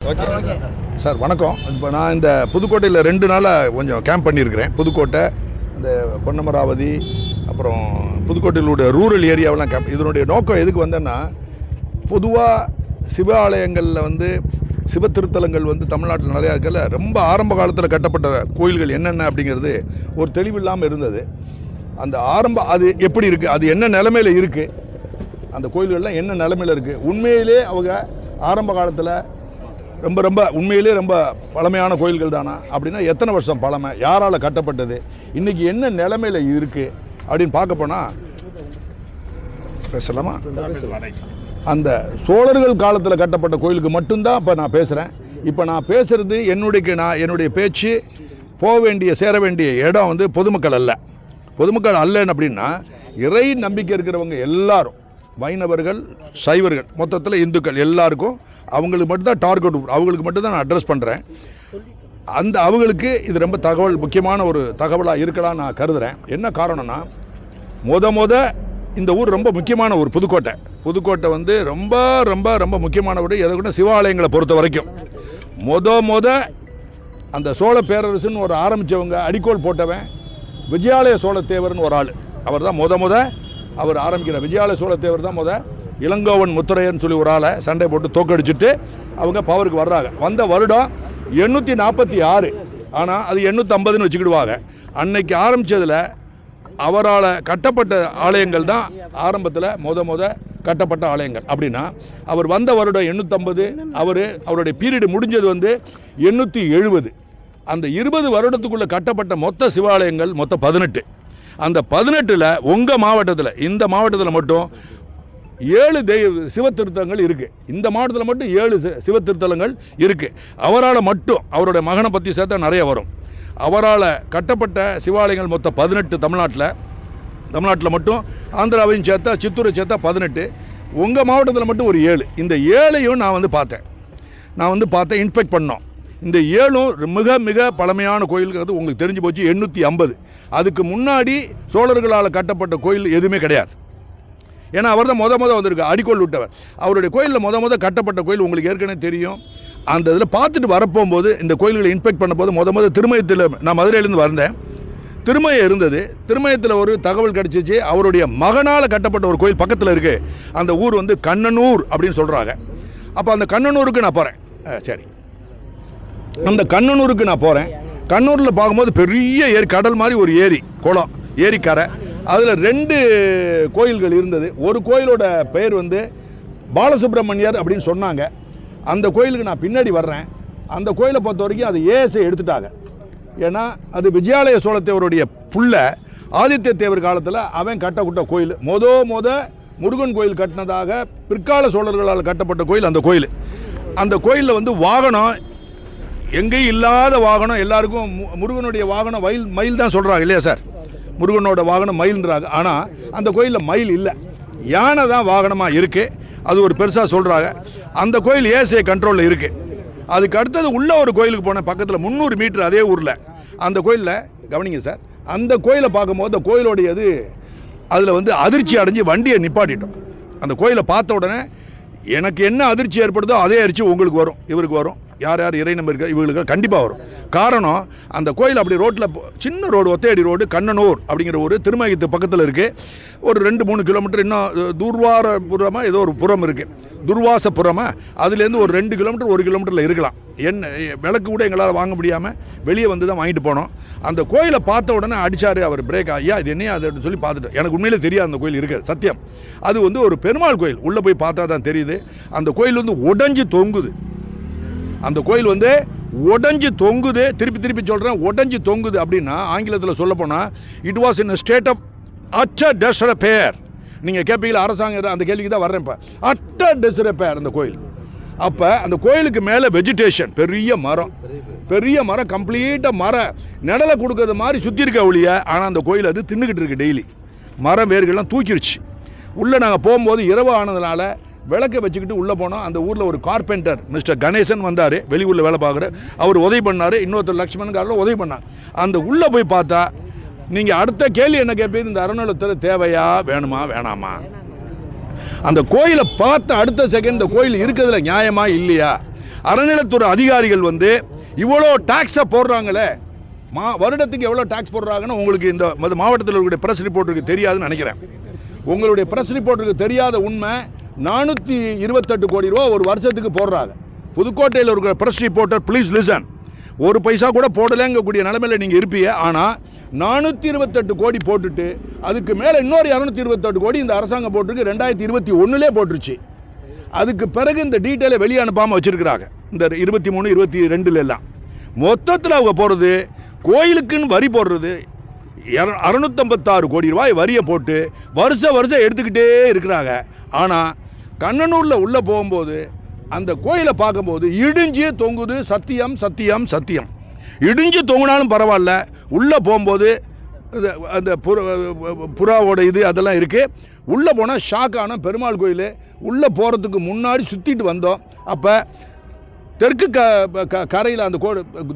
Okay sir வணக்கம். இப்போ நான் இந்த புதுக்கோட்டையில் 2 நாளாக கொஞ்சம் கேம்ப் பண்ணியிருக்கிறேன். புதுக்கோட்டை, இந்த பொன்னமராவதி, அப்புறம் புதுக்கோட்டையிலுடைய ரூரல் ஏரியாவெல்லாம் கேம்ப். இதனுடைய நோக்கம் எதுக்கு வந்தேன்னா, பொதுவாக சிவ ஆலயங்களில் சிவ திருத்தலங்கள் தமிழ்நாட்டில் நிறையா இருக்கல. ரொம்ப ஆரம்ப காலத்தில் கட்டப்பட்ட கோயில்கள் என்னென்ன அப்படிங்கிறது ஒரு தெளிவில்லாமல் இருந்தது. அந்த அது எப்படி இருக்குது, அது என்ன நிலைமையில் இருக்குது, அந்த கோயில்கள்லாம் என்ன நிலைமையில் இருக்குது, உண்மையிலே அவங்க ஆரம்ப காலத்தில் ரொம்ப உண்மையிலே ரொம்ப பழமையான கோயில்கள் தானா அப்படின்னா எத்தனை வருஷம் பழமை, யாரால் கட்டப்பட்டது, இன்றைக்கி என்ன நிலைமையில் இருக்குது அப்படின்னு பார்க்க போனால் பேசலாமா? அந்த சோழர்கள் காலத்தில் கட்டப்பட்ட கோயிலுக்கு மட்டும்தான் இப்போ நான் பேசுகிறேன். இப்போ நான் பேசுகிறது என்னுடைய பேச்சு போக வேண்டிய சேர வேண்டிய இடம் பொதுமக்கள் அல்ல. பொதுமக்கள் அல்லன்னு அப்படின்னா இறை நம்பிக்கை இருக்கிறவங்க எல்லாரும், வைணவர்கள், சைவர்கள், மொத்தத்தில் இந்துக்கள் எல்லாருக்கும் அவங்களுக்கு மட்டும்தான் டார்கெட், அவங்களுக்கு மட்டும்தான் நான் அட்ரஸ் பண்ணுறேன். அவங்களுக்கு இது ரொம்ப முக்கியமான ஒரு தகவலாக இருக்கலாம் நான் கருதுகிறேன். என்ன காரணம்னா, இந்த ஊர் ரொம்ப முக்கியமான ஊர். புதுக்கோட்டை ரொம்ப ரொம்ப ரொம்ப முக்கியமான ஊர். எதை கூட சிவாலயங்களை பொறுத்த வரைக்கும் அந்த சோழ பேரரசுன்னு ஒரு ஆரம்பித்தவங்க, அடிக்கோல் போட்டவன் விஜயாலய சோழத்தேவர்னு ஒரு ஆள். அவர் தான் அவர் ஆரம்பிக்கிற விஜயாலய சோழத்தேவர் தான் இளங்கோவன் முத்துரையர்னு சொல்லி ஒரு ஆளை சண்டை போட்டு தோக்கடிச்சுட்டு அவங்க பவருக்கு வர்றாங்க. வந்த வருடம் 846, ஆனால் அது 850ன்னு வச்சுக்கிடுவாங்க. அன்னைக்கு ஆரம்பித்ததில் அவரால் கட்டப்பட்ட ஆலயங்கள் தான் ஆரம்பத்தில் கட்டப்பட்ட ஆலயங்கள். அப்படின்னா அவர் வந்த வருடம் 850, அவருடைய பீரியடு முடிஞ்சது 870. அந்த 20 வருடத்துக்குள்ளே கட்டப்பட்ட மொத்த சிவாலயங்கள் மொத்தம் 18. அந்த 18ல் உங்கள் மாவட்டத்தில், இந்த மாவட்டத்தில் மட்டும் 7 சிவ திருத்தலங்கள் இருக்குது. இந்த மாவட்டத்தில் மட்டும் 7 சிவ திருத்தலங்கள் இருக்குது. அவரால் மட்டும், அவருடைய மகனை பற்றி சேர்த்தா நிறைய வரும். அவரால் கட்டப்பட்ட சிவாலயங்கள் மொத்தம் 18 தமிழ்நாட்டில் மட்டும். ஆந்திராவையும் சேர்த்தா, சித்தூரை சேர்த்தா 18. உங்கள் மாவட்டத்தில் மட்டும் ஒரு 7. இந்த 7ஐயும் நான் பார்த்தேன், இன்ஸ்பெக்ட் பண்ணோம். இந்த 7ம் மிக மிக பழமையான கோயில்கிறது உங்களுக்கு தெரிஞ்சு போச்சு. 850. அதுக்கு முன்னாடி சோழர்களால் கட்டப்பட்ட கோயில் எதுவுமே கிடையாது. ஏன்னா அவர் தான் வந்திருக்கு, அடிக்கோல் விட்டவர். அவருடைய கோயிலில் கட்டப்பட்ட கோயில் உங்களுக்கு ஏற்கனவே தெரியும். அந்த இதில் பார்த்துட்டு வரப்போகும்போது, இந்த கோயில்களை இன்ஸ்பெக்ட் பண்ணும்போது திருமயத்தில், நான் மதுரையிலேருந்து வந்தேன், திருமயம் இருந்தது. திருமயத்தில் ஒரு தகவல் கிடச்சிச்சு, அவருடைய மகனால் கட்டப்பட்ட ஒரு கோயில் பக்கத்தில் இருக்குது. அந்த ஊர் கண்ணனூர் அப்படின்னு சொல்கிறாங்க. அப்போ அந்த கண்ணனூருக்கு நான் போகிறேன். சரி, அந்த கண்ணனூருக்கு நான் போகிறேன். கண்ணூரில் பார்க்கும்போது பெரிய ஏரி, கடல் மாதிரி ஒரு ஏரி, குளம், ஏரிக்கரை. அதில் 2 கோயில்கள் இருந்தது. ஒரு கோயிலோட பெயர் பாலசுப்ரமணியர் அப்படின்னு சொன்னாங்க. அந்த கோயிலுக்கு நான் பின்னாடி வர்றேன். அந்த கோயிலை பொறுத்த வரைக்கும் அது ஏஎஸ்ஐ எடுத்துட்டாங்க. ஏன்னா அது விஜயாலய சோழத்தேவருடைய புள்ள ஆதித்ய தேவர் காலத்தில் அவன் கட்டப்பட்ட கோயில். முருகன் கோயில் கட்டினதாக பிற்கால சோழர்களால் கட்டப்பட்ட கோயில் அந்த கோயில். அந்த கோயிலில் வாகனம் எங்கேயும் இல்லாத வாகனம், எல்லாருக்கும் முருகனுடைய வாகனம் மயில் தான் சொல்கிறாங்க இல்லையா சார்? முருகனோட வாகனம் மயில்ன்றாங்க. ஆனால் அந்த கோயிலில் மயில் இல்லை, யானை தான் வாகனமாக இருக்குது. அது ஒரு பெருசாக சொல்கிறாங்க. அந்த கோயில் ஏஎஸ்ஐ கண்ட்ரோலில் இருக்குது. அதுக்கு அடுத்தது உள்ள ஒரு கோயிலுக்கு போனேன், பக்கத்தில் 300 மீட்டர் அதே ஊரில். அந்த கோயிலில் கவனிங்க சார், அந்த கோயிலை பார்க்கும்போது அந்த கோயிலோடையது அதில் அதிர்ச்சி அடைஞ்சு வண்டியை நிப்பாட்டிட்டோம். அந்த கோயிலை பார்த்த உடனே எனக்கு என்ன அதிர்ச்சி ஏற்படுதோ அதே அதிர்ச்சி உங்களுக்கு வரும், இவருக்கு வரும், யார் இறை நம்பிக்கை இவங்களுக்கு கண்டிப்பாக வரும். காரணம், அந்த கோயில் அப்படி ரோட்டில், சின்ன ரோடு, ஒத்தையடி ரோடு, கண்ணனூர் அப்படிங்கிற ஒரு திருமயத்து பக்கத்தில் இருக்குது. ஒரு 2-3 கிலோமீட்டர் இன்னும் துர்வாரபுரமாக ஏதோ ஒரு புறம் இருக்குது, துர்வாசபுரமாக. அதுலேருந்து ஒரு 2 கிலோமீட்டர் 1 கிலோமீட்டரில் இருக்கலாம். விளக்கு கூட எங்களால் வாங்க முடியாமல் வெளியே தான் வாங்கிட்டு போனோம். அந்த கோயிலை பார்த்த உடனே அடித்தார் அவர் பிரேக். ஐயா இது என்னையா அது சொல்லி பார்த்துட்டு, எனக்கு உண்மையிலே தெரியாது அந்த கோயில் இருக்குது, சத்தியம். அது ஒரு பெருமாள் கோயில். உள்ளே போய் பார்த்தா தான் தெரியுது. அந்த கோயில் உடைஞ்சு தொங்குது. அந்த கோயில் உடைஞ்சு தொங்குது. திருப்பி சொல்கிறேன், உடைஞ்சு தொங்குது. அப்படின்னா ஆங்கிலத்தில் சொல்ல போனால் it was in state of utter disrepair. நீங்கள் கேட்பீங்களா அரசாங்கம், அந்த கேள்விக்கு தான் வர்றேன். இப்போ அட்டர் டிஸ்ரெப்பேர் அந்த கோயில். அப்போ அந்த கோயிலுக்கு மேலே வெஜிடேஷன், பெரிய மரம், கம்ப்ளீட்டாக நிழலை கொடுக்கறது மாதிரி சுற்றி இருக்க ஒழிய. ஆனால் அந்த கோயில் அது தின்னுக்கிட்டு இருக்கு டெய்லி. மரம் வேர்கள்லாம் தூக்கிடுச்சு. உள்ளே நாங்கள் போகும்போது இரவு ஆனதுனால விளக்கை வச்சுக்கிட்டு உள்ளே போனோம். அந்த ஊரில் ஒரு கார்பெண்டர் மிஸ்டர் கணேசன் வந்தார், வெளியூரில் வேலை பார்க்குற. அவர் உதவி பண்ணார், இன்னொருத்தர் லக்ஷ்மணன்காரில் உதவி பண்ணார். அந்த உள்ளே போய் பார்த்தா நீங்கள் அடுத்த கேள்வி என்ன கேட்பீங்க, இந்த அறநிலையத்துறை தேவையா, வேணுமா, வேணாமா? அந்த கோயிலை பார்த்த அடுத்த செகண்ட் இந்த கோயில் இருக்கிறதுல நியாயமா இல்லையா? அறநிலைத்துறை அதிகாரிகள் வந்து இவ்வளோ டாக்ஸை போடுறாங்களே, வருடத்துக்கு எவ்வளோ டாக்ஸ் போடுறாங்கன்னு உங்களுக்கு இந்த மாவட்டத்தில் இருக்கக்கூடிய ப்ரெஸ் ரிப்போர்ட்டருக்கு தெரியாதுன்னு நினைக்கிறேன். உங்களுடைய ப்ரெஸ் ரிப்போர்ட்டருக்கு தெரியாத உண்மை 428 கோடி ரூபா ஒரு வருஷத்துக்கு போடுறாங்க. புதுக்கோட்டையில் இருக்கிற ப்ரெஸ் ரிப்போர்ட்டர் ப்ளீஸ் லிசன். ஒரு பைசா கூட போடலைங்கக்கூடிய நிலைமையில் நீங்கள் இருப்பீங்க. ஆனால் 428 கோடி போட்டுட்டு அதுக்கு மேலே இன்னொரு 228 கோடி இந்த அரசாங்கம் போட்டிருக்கு. 2021 போட்டுருச்சு. அதுக்கு பிறகு இந்த டீட்டெயிலை வெளியே அனுப்பாமல் வச்சுருக்கிறாங்க. இந்த 23, 22 எல்லாம் மொத்தத்தில் அவங்க போகிறது கோயிலுக்குன்னு வரி போடுறது 656 கோடி ரூபாய் வரியை போட்டு வருஷம் எடுத்துக்கிட்டே இருக்கிறாங்க. ஆனால் கண்ணனூரில் உள்ளே போகும்போது அந்த கோயிலை பார்க்கும்போது இடிஞ்சு தொங்குது. சத்தியம் சத்தியம் சத்தியம். இடிஞ்சு தொங்குனாலும் பரவாயில்ல, உள்ளே போகும்போது அந்த புறாவோட இது அதெல்லாம் இருக்குது. உள்ளே போனால் ஷாக்கான பெருமாள் கோயில். உள்ளே போகிறதுக்கு முன்னாடி சுற்றிட்டு வந்தோம். அப்போ தெற்கு கரையில் அந்த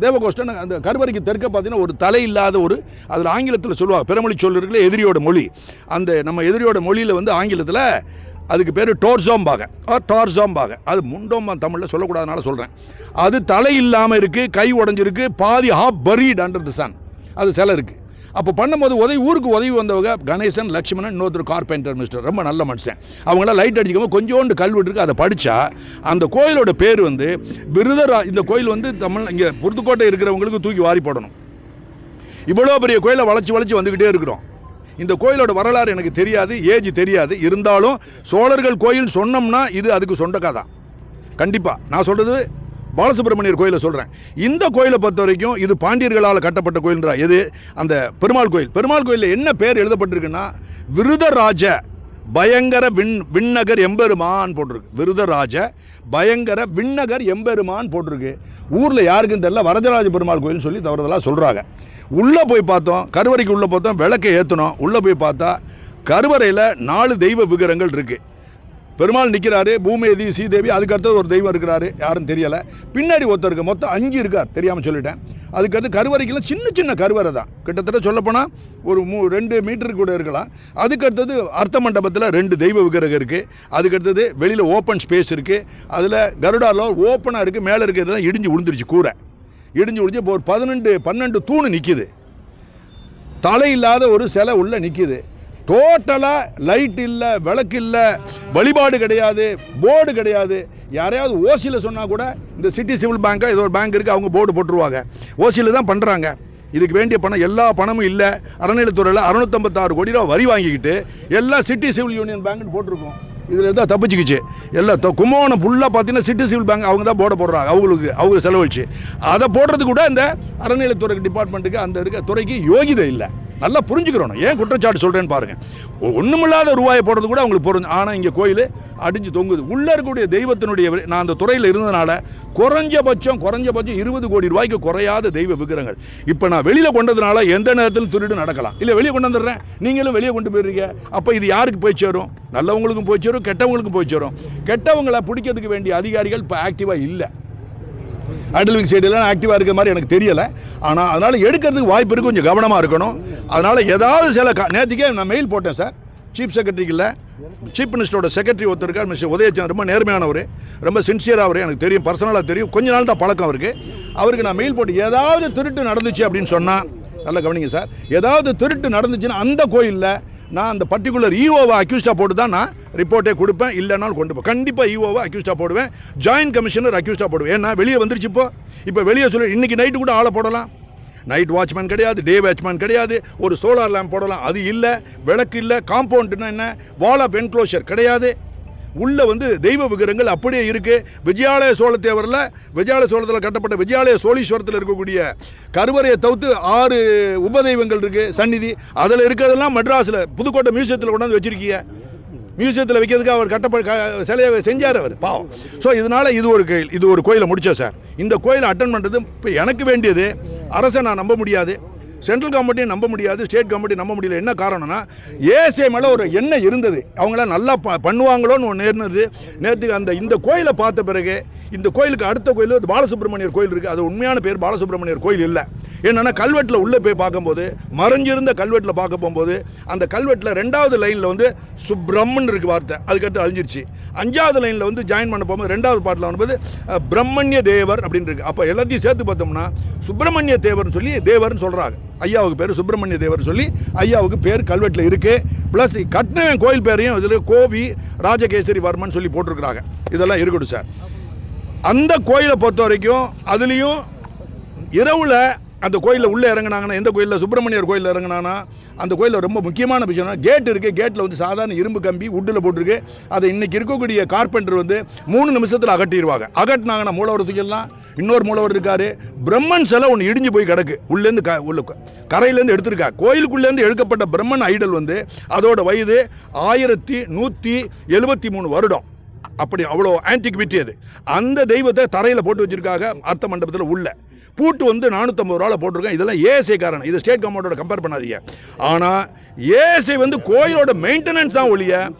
தேவகோஷ்டன் அந்த கருவறைக்கு தெற்க பார்த்தீங்கன்னா ஒரு தலை இல்லாத ஒரு, அதில் ஆங்கிலத்தில் சொல்லுவாங்க, பிறமொழி சொல் இருக்குல்ல, எதிரியோட மொழி. அந்த நம்ம எதிரியோட மொழியில் வந்து ஆங்கிலத்தில் அதுக்கு பேர் டோர்ஸோம்பாங்க, டார்ஸோம்பாங்க. அது முண்டோம் தமிழில் சொல்லக்கூடாதனால சொல்கிறேன். அது தலை இல்லாமல் இருக்குது, கை உடஞ்சிருக்கு, பாதி half buried under the sun. அது சிலை இருக்குது. அப்போ பண்ணும்போது ஊருக்கு உதவி வந்தவங்க கணேசன், லட்சுமணன், இன்னொருத்தர் கார்பெண்டர் மிஸ்டர், ரொம்ப நல்ல மனுஷன். அவங்களாம் லைட் அடிச்சுக்கோங்க, கொஞ்சோண்டு கல்வெட்டு இருக்குது. அதை படித்தா அந்த கோயிலோட பேர் வந்து இந்த கோயில் வந்து இங்கே புதுக்கோட்டை இருக்கிறவங்களுக்கு தூக்கி வாரி போடணும். இவ்வளோ பெரிய கோயிலை வளைச்சி வந்துக்கிட்டே இருக்கிறோம். இந்த கோயிலோட வரலாறு எனக்கு தெரியாது, ஏஜ் தெரியாது. இருந்தாலும் சோழர்கள் கோயில் சொன்னோம்னா இது அதுக்கு சொந்தக்காதான். கண்டிப்பாக நான் சொல்கிறது பாலசுப்ரமணியர் கோயிலை சொல்கிறேன். இந்த கோயிலை பொறுத்த வரைக்கும் இது பாண்டியர்களால் கட்டப்பட்ட கோயில்ன்றா. எது? அந்த பெருமாள் கோயில். பெருமாள் கோயிலில் என்ன பேர் எழுதப்பட்டிருக்குன்னா விருதராஜ பயங்கர விண்ணகர் எம்பெருமான் போட்டிருக்கு. விருதராஜ பயங்கர விண்ணகர் எம்பெருமான் போட்டிருக்கு. ஊரில் யாருக்கும் தெரியல, வரதராஜ பெருமாள் கோயில்னு சொல்லி தவறுதலாக சொல்கிறாங்க. உள்ளே போய் பார்த்தோம், கருவறைக்கு உள்ளே பார்த்தோம், விளக்கை ஏற்றணும். உள்ளே போய் பார்த்தா கருவறையில் 4 தெய்வ விக்கிரகங்கள் இருக்குது. பெருமாள் நிற்கிறாரு, பூமேதி, ஸ்ரீதேவி, அதுக்கடுத்தது ஒரு தெய்வம் இருக்கிறாரு, யாரும் தெரியலை. பின்னாடி ஒருத்தர் இருக்குது, மொத்தம் 5 இருக்கார், தெரியாமல் சொல்லிட்டேன். அதுக்கடுத்து கருவறைக்கெல்லாம் சின்ன கருவறை தான், கிட்டத்தட்ட சொல்லப்போனால் ஒரு 2 மீட்டருக்கு கூட இருக்கலாம். அதுக்கடுத்தது அர்த்த மண்டபத்தில் 2 தெய்வ விக்கிரகம் இருக்குது. அதுக்கடுத்தது வெளியில் ஓப்பன் ஸ்பேஸ் இருக்குது. அதில் கருடாவில் ஓப்பனாக இருக்குது. மேலே இருக்கிறதுலாம் இடிஞ்சு விழுந்துருச்சு, கூரை இடிஞ்சு விழுந்து. இப்போ ஒரு 12 தூணு நிற்கிது. தலை இல்லாத ஒரு சிலை உள்ளே நிற்கிது. டோட்டலாக லைட் இல்லை, விளக்கு இல்லை, வழிபாடு கிடையாது, போர்டு கிடையாது. யாரையாவது ஓசியில் சொன்னால் கூட இந்த சிட்டி சிவில் பேங்காக ஏதோ ஒரு பேங்க் இருக்குது, அவங்க போர்டு போட்டுருவாங்க. ஓசியில் தான் பண்ணுறாங்க. இதுக்கு வேண்டிய பணம், எல்லா பணமும் இல்லை. அறநிலைத்துறையில் 656 கோடி ரூபா வரி வாங்கிக்கிட்டு எல்லாம் சிட்டி சிவில் யூனியன் பேங்க்னு போட்டிருக்கோம். இதில் தான் தப்பிச்சுக்கிச்சு. எல்லாம் கும்பகோணம் ஃபுல்லாக பார்த்தீங்கன்னா சிட்டி சிவில் பேங்க் அவங்க தான் போடுறாங்க. அவங்க செலவழிச்சு அதை போடுறது கூட இந்த அறநிலைத்துறை டிபார்ட்மெண்ட்டுக்கு, அந்த இருக்க துறைக்கு யோகிதை இல்லை. நல்லா புரிஞ்சுக்கிறோம். ஏன் குற்றச்சாட்டு சொல்கிறேன்னு பாருங்கள். ஒன்றுமில்லாத ரூபாயை போடுறது கூட அவங்களுக்கு பொருள். ஆனால் இங்கே கோயில் அடிஞ்சு தொங்குது. உள்ளே இருக்கக்கூடிய தெய்வத்தினுடைய, நான் அந்த துறையில் இருந்ததுனால குறைஞ்சபட்சம் 20 கோடி ரூபாய்க்கு குறையாத தெய்வ விக்கிரகங்கள். இப்போ நான் வெளியில் கொண்டதுனால எந்த நேரத்தில் திருடு நடக்கலாம். இல்லை வெளியே கொண்டு வந்துடுறேன், நீங்களும் வெளியே கொண்டு போயிருக்கீங்க. அப்போ இது யாருக்கு போய் சேரும்? நல்லவங்களுக்கும் போய் சேரும், கெட்டவங்களுக்கும் போய் சேரும். கெட்டவங்களை பிடிக்கிறதுக்கு வேண்டிய அதிகாரிகள் இப்போ ஆக்டிவாக இல்லை. அடல்விங் சைடெல்லாம் ஆக்டிவாக இருக்கிற மாதிரி எனக்கு தெரியலை. ஆனால் அதனால் எடுக்கிறதுக்கு வாய்ப்பு இருக்குது, கொஞ்சம் கவனமாக இருக்கணும். அதனால் ஏதாவது சில நேற்றுக்கே நான் மெயில் போட்டேன் சார், சீஃப் செக்ரட்டரிக்கு இல்லை, சீஃப் மினிஸ்டரோட செக்ரட்டரி ஒருத்தர் இருக்கார், மிஸ்டர் உதயச்சந்திரன், ரொம்ப நேர்மையானவர், ரொம்ப சின்சியராக அவர், எனக்கு தெரியும், பர்சனலாக தெரியும், கொஞ்ச நாள் தான் பழக்கம் அவருக்கு. அவருக்கு நான் மெயில் போட்டு ஏதாவது திருட்டு நடந்துச்சு அப்படின்னு சொன்னால், நல்லா கவனிங்க சார், ஏதாவது திருட்டு நடந்துச்சுன்னா அந்த கோயிலில் நான் அந்த பர்டிகுலர் ஈஓவை அக்யூஸ்டாக போட்டு தான் நான் ரிப்போர்ட்டே கொடுப்பேன். இல்லைனாலும் கொண்டு போய் கண்டிப்பாக ஈஓவை அக்யூஸ்டாக போடுவேன், ஜாயின்ட் கமிஷனர் அக்யூஸ்டாக போடுவேன். ஏன்னா வெளியே வந்துருச்சு. இப்போ வெளியே சொல்லி இன்றைக்கி நைட்டு கூட ஆளை போடலாம். நைட் வாட்ச்மேன் கிடையாது, டே வாட்ச்மேன் கிடையாது, ஒரு சோலார் லேம்ப் போடலாம், அது இல்லை, விளக்கு இல்லை, காம்பவுண்டுன்னா என்ன, வால் ஆஃப் என்க்ளோஷர் கிடையாது. உள்ளே வந்து தெய்வ விக்கிரகங்கள் அப்படியே இருக்குது. விஜயாலய சோழத்தில் கட்டப்பட்ட விஜயாலய சோழீஸ்வரத்தில் இருக்கக்கூடிய கருவறையை தவிர்த்து 6 உபதெய்வங்கள் இருக்குது, சந்நிதி. அதில் இருக்கிறதெல்லாம் மெட்ராஸில் புதுக்கோட்டை மியூசியத்தில் கொண்டாந்து வச்சுருக்கீங்க. மியூசியத்தில் வைக்கிறதுக்கு அவர் சிலையை செஞ்சார் அவர், பாவம். ஸோ இதனால் இது ஒரு கோயிலை முடித்தேன் சார். இந்த கோயிலை அட்டன் பண்ணுறது இப்போ எனக்கு வேண்டியது. அரசை நான் நம்ப முடியாது, சென்ட்ரல் கவர்மெண்ட்டையும் நம்ப முடியாது, ஸ்டேட் கவர்மெண்ட்டையும் நம்ப முடியல. என்ன காரணம்னா, ஏஎஸ்ஐ மேலே ஒரு எண்ணெய் இருந்தது, அவங்களாம் நல்லா பண்ணுவாங்களோன்னு ஒன்று இருந்தது. நேற்றுக்கு இந்த கோயிலை பார்த்த பிறகு இந்த கோயிலுக்கு அடுத்த கோயில் பாலசுப்ரமணியர் கோயில் இருக்குது. அது உண்மையான பேர் பாலசுப்ரமணியர் கோயில் இல்லை. என்னென்னா கல்வெட்டில் உள்ளே போய் பார்க்கும்போது, மறைஞ்சிருந்த கல்வெட்டில் பார்க்க போகும்போது, அந்த கல்வெட்டில் 2வது லைனில் வந்து சுப்ரம்மன் இருக்குது வார்த்தை, அதுக்கடுத்து அழிஞ்சிருச்சு. 5வது லைனில் வந்து ஜாயின் பண்ண போகும்போது 2வது பாட்டில் வரும்போது பிரம்மண்ய தேவர் அப்படின்னு இருக்குது. அப்போ எல்லாத்தையும் சேர்த்து பார்த்தோம்னா சுப்பிரமணிய தேவர்னு சொல்லி தேவர்னு சொல்கிறாங்க. ஐயாவுக்கு பேர் சுப்பிரமணிய தேவர் சொல்லி ஐயாவுக்கு பேர் கல்வெட்டில் இருக்குது. ப்ளஸ் கட்டின கோயில் பேரையும் இதில் கோவி ராஜகேசரி வர்மன் சொல்லி போட்டிருக்கிறாங்க. இதெல்லாம் இருக்கட்டும் சார். அந்த கோயிலை பொறுத்த வரைக்கும் அதுலேயும் இரவில் அந்த கோயிலில் உள்ளே இறங்கினாங்கன்னா, எந்த கோயிலில் சுப்பிரமணியர் கோயிலில் இறங்கினாங்கன்னா, அந்த கோயிலில் ரொம்ப முக்கியமான விஷயம்னா கேட் இருக்குது. கேட்டில் வந்து சாதாரண இரும்பு கம்பி உட்டில் போட்டிருக்கு. அதை இன்றைக்கி இருக்கக்கூடிய கார்பெண்டர் வந்து 3 நிமிஷத்தில் அகட்டிடுவாங்க. அகட்டினாங்கன்னா மூலவர் தூக்கிடலாம். இன்னொரு மூலவர் இருக்கார். பிரம்மன் சிலை ஒன்று இடிஞ்சு போய் கிடக்கு. உள்ளேருந்து கரையிலேருந்து எடுத்திருக்கா. கோயிலுக்குள்ளேருந்து எடுக்கப்பட்ட பிரம்மன் ஐடல் வந்து அதோட வயது 1173 வருடம். அப்படி அவ்வளோ ஆன்டிக்விட்டி அது. அந்த தெய்வத்தை தரையில் போட்டு வச்சுருக்காங்க அர்த்த மண்டபத்தில். உள்ள பூட்டு வந்து 450 ரூபாவில் போட்டிருக்கேன். இதெல்லாம் ஏஎஸ்ஐ காரணம். இது ஸ்டேட் கவர்மெண்ட்டோட கம்பேர் பண்ணாதீங்க. ஆனால் ஏஎஸ்ஐ வந்து கோயிலோட மெயின்டெனன்ஸ் தான் ஒழிய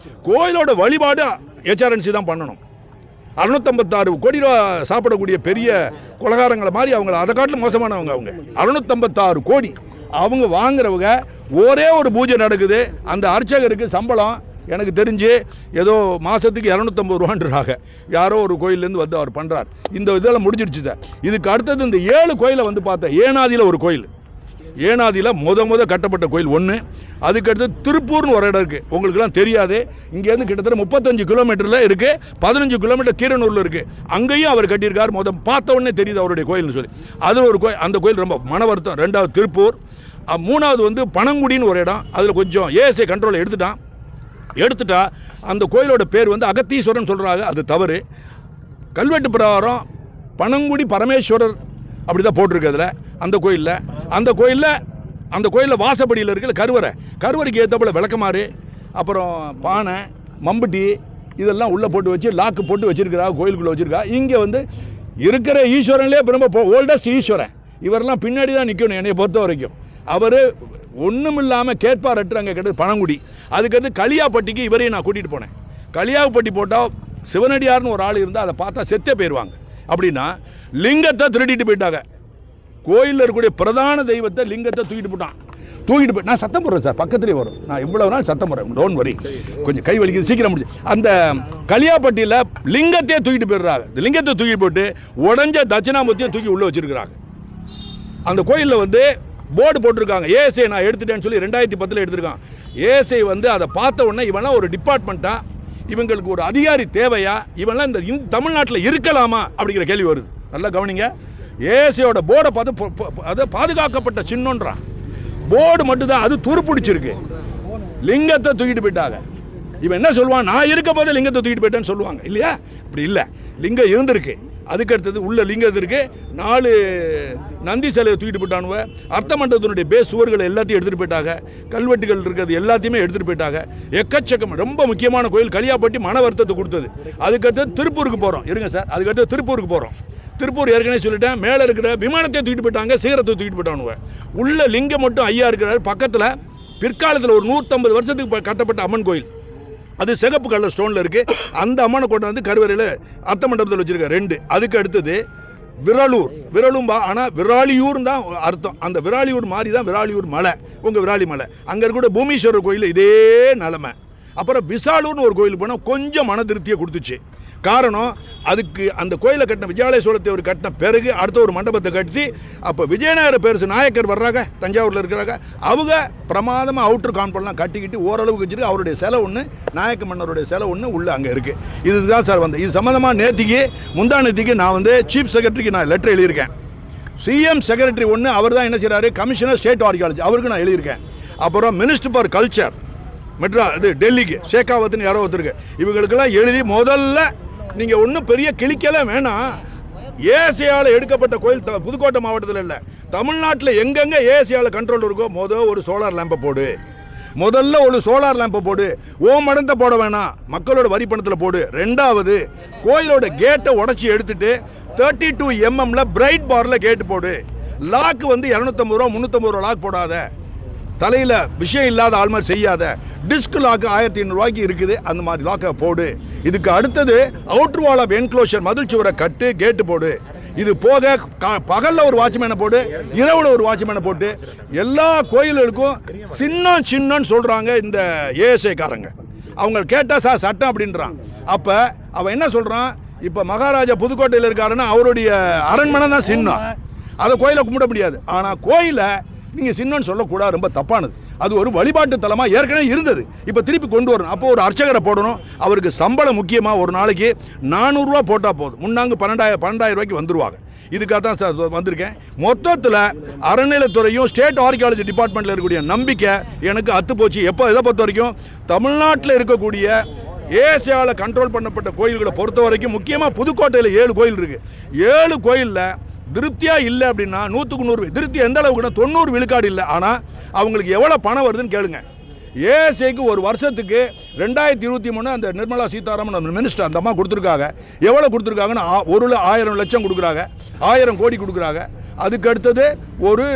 கோயிலோட வழிபாடு ஹெச்ஆர்என்சி தான் பண்ணணும். 656 கோடி ரூபா சாப்பிடக்கூடிய பெரிய கொலகாரங்களை மாதிரி அவங்கள அதை காட்டிலும் மோசமானவங்க. அவங்க 656 கோடி அவங்க வாங்குறவங்க. ஒரே ஒரு பூஜை நடக்குது. அந்த அர்ச்சகருக்கு சம்பளம் எனக்கு தெரிஞ்சு ஏதோ மாதத்துக்கு 250 ரூபான்றாங்க. யாரோ ஒரு கோயிலேருந்து வந்து அவர் பண்ணுறார். இந்த இதெல்லாம் முடிஞ்சிடுச்சு சார். இதுக்கு அடுத்தது இந்த 7 கோயிலை வந்து பார்த்தேன். ஏனாதியில் ஒரு கோயில், ஏனாதியில் முத கட்டப்பட்ட கோயில் ஒன்று. அதுக்கடுத்து திருப்பூர்னு ஒரு இடம் இருக்குது. உங்களுக்குலாம் தெரியாது. இங்கேருந்து கிட்டத்தட்ட 35 கிலோமீட்டரில் இருக்குது. 15 கிலோமீட்டர் கீரனூரில் இருக்குது. அங்கேயும் அவர் கட்டியிருக்கார். பார்த்த உடனே தெரியுது அவருடைய கோயில்னு சொல்லி. அது ஒரு கோயில். அந்த கோயில் ரொம்ப மன வருத்தம். 2வது திருப்பூர். 3வது வந்து பனங்குடின்னு ஒரு இடம். அதில் கொஞ்சம் ஏஎஸ்ஐ கண்ட்ரோலை எடுத்துட்டா அந்த கோயிலோட பேர் வந்து அகத்தீஸ்வரன் சொல்கிறாங்க. அது தவறு. கல்வெட்டு பிரகாரம் பனங்குடி பரமேஸ்வரர் அப்படி தான் போட்டிருக்கு அதில். அந்த கோயிலில் வாசப்படியில் இருக்கிற கருவறைக்கு ஏற்றப்போல விளக்கமாறு, அப்புறம் பானை, மம்பட்டி இதெல்லாம் உள்ளே போட்டு வச்சு லாக்கு போட்டு வச்சுருக்கிறா. கோயிலுக்குள்ளே வச்சுருக்கா. இங்கே வந்து இருக்கிற ஈஸ்வரன்லேயே ரொம்ப ஓல்டஸ்ட் ஈஸ்வரன். இவரெல்லாம் பின்னாடி தான் நிற்கணும் என்னை பொறுத்த வரைக்கும். அவர் ஒன்றும் இல்லாமல் கேட்பாரட்டு அங்கே கிடையாது பனங்குடி. அதுக்கடுத்து களியாப்பட்டிக்கு இவரையும் நான் கூட்டிகிட்டு போனேன். களியாப்பட்டி போட்டால் சிவனடியார்னு ஒரு ஆள் இருந்தால் அதை பார்த்தா செத்தே போயிடுவாங்க. அப்படின்னா லிங்கத்தை திருடிட்டு போயிட்டாங்க. கோயிலில் இருக்கக்கூடிய பிரதான தெய்வத்தை லிங்கத்தை தூக்கிட்டு போய் நான் சத்தம் போடுறேன் சார். பக்கத்துலேயே வரும். நான் இவ்வளோ நாள் சத்தம் போடுறேன். Don't worry. கொஞ்சம் கை வலிக்குது. சீக்கிரம் முடிச்சு. அந்த களியாப்பட்டியில் லிங்கத்தையே தூக்கிட்டு போயிடுறாங்க. இந்த லிங்கத்தை தூக்கிட்டு போட்டு உடஞ்ச தட்சிணாமூர்த்தியை தூக்கி உள்ளே வச்சுருக்கிறாங்க. அந்த கோயிலில் வந்து போர்டு போட்டிருக்காங்க. ஏஎஸ்ஐ நான் எடுத்துட்டேன்னு சொல்லி 2010 எடுத்திருக்கான். ஏஎஸ்ஐ வந்து அதை பார்த்த உடனே இவெல்லாம் ஒரு டிபார்ட்மெண்ட்டாக, இவங்களுக்கு ஒரு அதிகாரி தேவையா, இவெல்லாம் இந்த தமிழ்நாட்டில் இருக்கலாமா அப்படிங்கிற கேள்வி வருது. நல்லா கவனிங்க. ஏஎஸ்ஐயோட போர்டை பார்த்து அதை பாதுகாக்கப்பட்ட சின்னன்றான். போர்டு மட்டும்தான் அது துருப்பிடிச்சிருக்கு. லிங்கத்தை தூக்கிட்டு போயிட்டாங்க. இவன் என்ன சொல்லுவான், நான் இருக்க போது லிங்கத்தை தூக்கிட்டு போயிட்டேன்னு சொல்லுவாங்க இல்லையா? இப்படி இல்லை. லிங்கம் இருந்திருக்கு. அதுக்கடுத்தது உள்ள லிங்கம் இருக்கு. 4 நந்தி சிலையை தூக்கிட்டு போயிட்டானுவ. அர்த்த மண்டபத்தினுடைய பேஸ் சுவர்களை எல்லாத்தையும் எடுத்துகிட்டு போயிட்டாங்க. கல்வெட்டுகள் இருக்கிறது எல்லாத்தையுமே எடுத்துகிட்டு போயிட்டாங்க. எக்கச்சக்கம். ரொம்ப முக்கியமான கோயில். களியாப்பட்டி மன வருத்தத்தை கொடுத்தது. அதுக்கடுத்து திருப்பூருக்கு போகிறோம். இருங்க சார். அதுக்கடுத்து திருப்பூருக்கு போகிறோம். திருப்பூர் ஏற்கனவே சொல்லிட்டேன். மேலே இருக்கிற விமானத்தை தூக்கிட்டு போயிட்டாங்க. சீரத்தை தூக்கிட்டு போயிட்டானுவ. உள்ள லிங்கம் மட்டும் ஐயா இருக்கிறார். பக்கத்தில் பிற்காலத்தில் ஒரு 150 வருஷத்துக்கு கட்டப்பட்ட அம்மன் கோயில். அது சிகப்பு கலர் ஸ்டோனில் இருக்குது. அந்த அம்மனை கொண்டு வந்து கருவறையில் அர்த்த மண்டபத்தில் வச்சுருக்காரு 2. அதுக்கு அடுத்தது விரலூர். ஆனால் விராலியூர் தான் அர்த்தம். அந்த விராலியூர் மாதிரி தான் விராலியூர் மலை. உங்கள் விராலி மலை. அங்கே இருக்கிற பூமீஸ்வரர் கோயில் இதே நிலமை. அப்புறம் விசாலூர்னு ஒரு கோயில் போனால் கொஞ்சம் மன திருப்தியை கொடுத்துச்சு. காரணம், அதுக்கு அந்த கோயிலை கட்டின விஜயாலய சோழத்தேவர் கட்டின பிறகு அடுத்த ஒரு மண்டபத்தை கட்டி, அப்போ விஜயநகர பேரரசு நாயக்கர் வர்றாங்க, தஞ்சாவூரில் இருக்கிறாங்க. அவங்க பிரமாதமாக அவுட்டர் காம்பவுண்ட்லாம் கட்டிக்கிட்டு ஓரளவுக்கு வச்சுருக்கு. அவருடைய சிலை ஒன்று, நாயக்க மன்னருடைய சிலை ஒன்று உள்ளே அங்கே இருக்குது. இதுதான் சார் வந்து இது சம்மந்தமாக முந்தானத்துக்கு நான் வந்து சீஃப் செக்ரட்டரிக்கு நான் லெட்டர் எழுதியிருக்கேன். சிஎம் செக்ரட்டரி ஒன்று அவர் தான் என்ன செய்கிறாரு, கமிஷனர் ஸ்டேட் ஆர்கியாலஜி, அவருக்கு நான் எழுதியிருக்கேன். அப்புறம் மினிஸ்டர் ஃபார் கல்ச்சர் டெல்லிக்கு ஷேகாவத்துன்னு யாரோ ஒருத்தருக்கு, இவங்களுக்கெல்லாம் எழுதி முதல்ல நீங்கள் ஒன்றும் பெரிய கிளிக்கலாம் வேணாம். ஏசியாவில் எடுக்கப்பட்ட கோயில் புதுக்கோட்டை மாவட்டத்தில் இல்லை, தமிழ்நாட்டில் எங்கெங்கே ஏசியாவில் கண்ட்ரோல் இருக்கோ ஒரு சோலார் லேம்பை போடு. முதல்ல ஒரு சோலார் லேம்பை போடு. மடத்தை போட வேணாம், மக்களோட வரி பணத்தில் போடு. 2வது, கோயிலோட கேட்டை உடச்சி எடுத்துட்டு 32 mm பிரைட் பாரில் கேட்டு போடு. லாக்கு வந்து 250 ரூபா 350 ரூபா லாக் போடாத. தலையில் விஷயம் இல்லாத ஆள் மாதிரி செய்யாத. டிஸ்க் லாக்கு 1500 ரூபாய்க்கு இருக்குது. அந்த மாதிரி லாக்கை போடு. இதுக்கு அடுத்தது அவுட்டர் வால் ஆஃப் என்க்ளோஷர், மதில் சுவரை கட்டு, கேட்டு போடு. இது போக பகலில் ஒரு வாட்ச்மேனை போட்டு, இரவில் ஒரு வாட்ச்மேனை போட்டு, எல்லா கோயில்களுக்கும் சின்னன்னு சொல்கிறாங்க இந்த ஏஎஸ்ஐக்காரங்க. அவங்க கேட்டால் சார் சட்டம் அப்படின்றான். அப்போ அவன் என்ன சொல்கிறான், இப்போ மகாராஜா புதுக்கோட்டையில் இருக்காருன்னா அவருடைய அரண்மனை தான் சின்னம், அதை கோயிலை கும்பிட முடியாது. ஆனால் கோயிலை நீங்கள் சின்னன்னு சொல்லக்கூடாது, ரொம்ப தப்பானது. அது ஒரு வழிபாட்டு தலமாக ஏற்கனவே இருந்தது, இப்போ திருப்பி கொண்டு வரணும். அப்போ ஒரு அர்ச்சகரை போடணும், அவருக்கு சம்பளம் முக்கியமாக. ஒரு நாளைக்கு 400 ரூபா போட்டால் போதும், முன்னாங்க 12,000 ரூபாய்க்கு வந்துருவாங்க. இதுக்காக தான் சார் வந்திருக்கேன். மொத்தத்தில் அறநிலைத்துறையும் ஸ்டேட் ஆர்கியாலஜி டிபார்ட்மெண்ட்டில் இருக்கக்கூடிய நம்பிக்கை எனக்கு அத்து போச்சு. எப்போ இதை பொறுத்த வரைக்கும் தமிழ்நாட்டில் இருக்கக்கூடிய ஏசியாவில் கண்ட்ரோல் பண்ணப்பட்ட கோயில்களை பொறுத்த வரைக்கும், முக்கியமாக புதுக்கோட்டையில் 7 கோயில் இருக்குது. 7 கோயிலில் திருப்தியாக இல்லை அப்படின்னா 100க்கு 100 திருப்தி எந்த அளவுக்குன்னா 90 விழுக்காடு இல்லை. ஆனால் அவங்களுக்கு எவ்வளோ பணம் வருதுன்னு கேளுங்க. ஏஎஸ்ஐக்கு ஒரு வருஷத்துக்கு 2023 அந்த நிர்மலா சீதாராமன் மினிஸ்டர் அந்த அம்மா கொடுத்துருக்காங்க. எவ்வளோ கொடுத்துருக்காங்கன்னா 1,00,000 லட்சம் கொடுக்குறாங்க, 1000 கோடி கொடுக்குறாங்க. அதுக்கு அடுத்தது ஒரு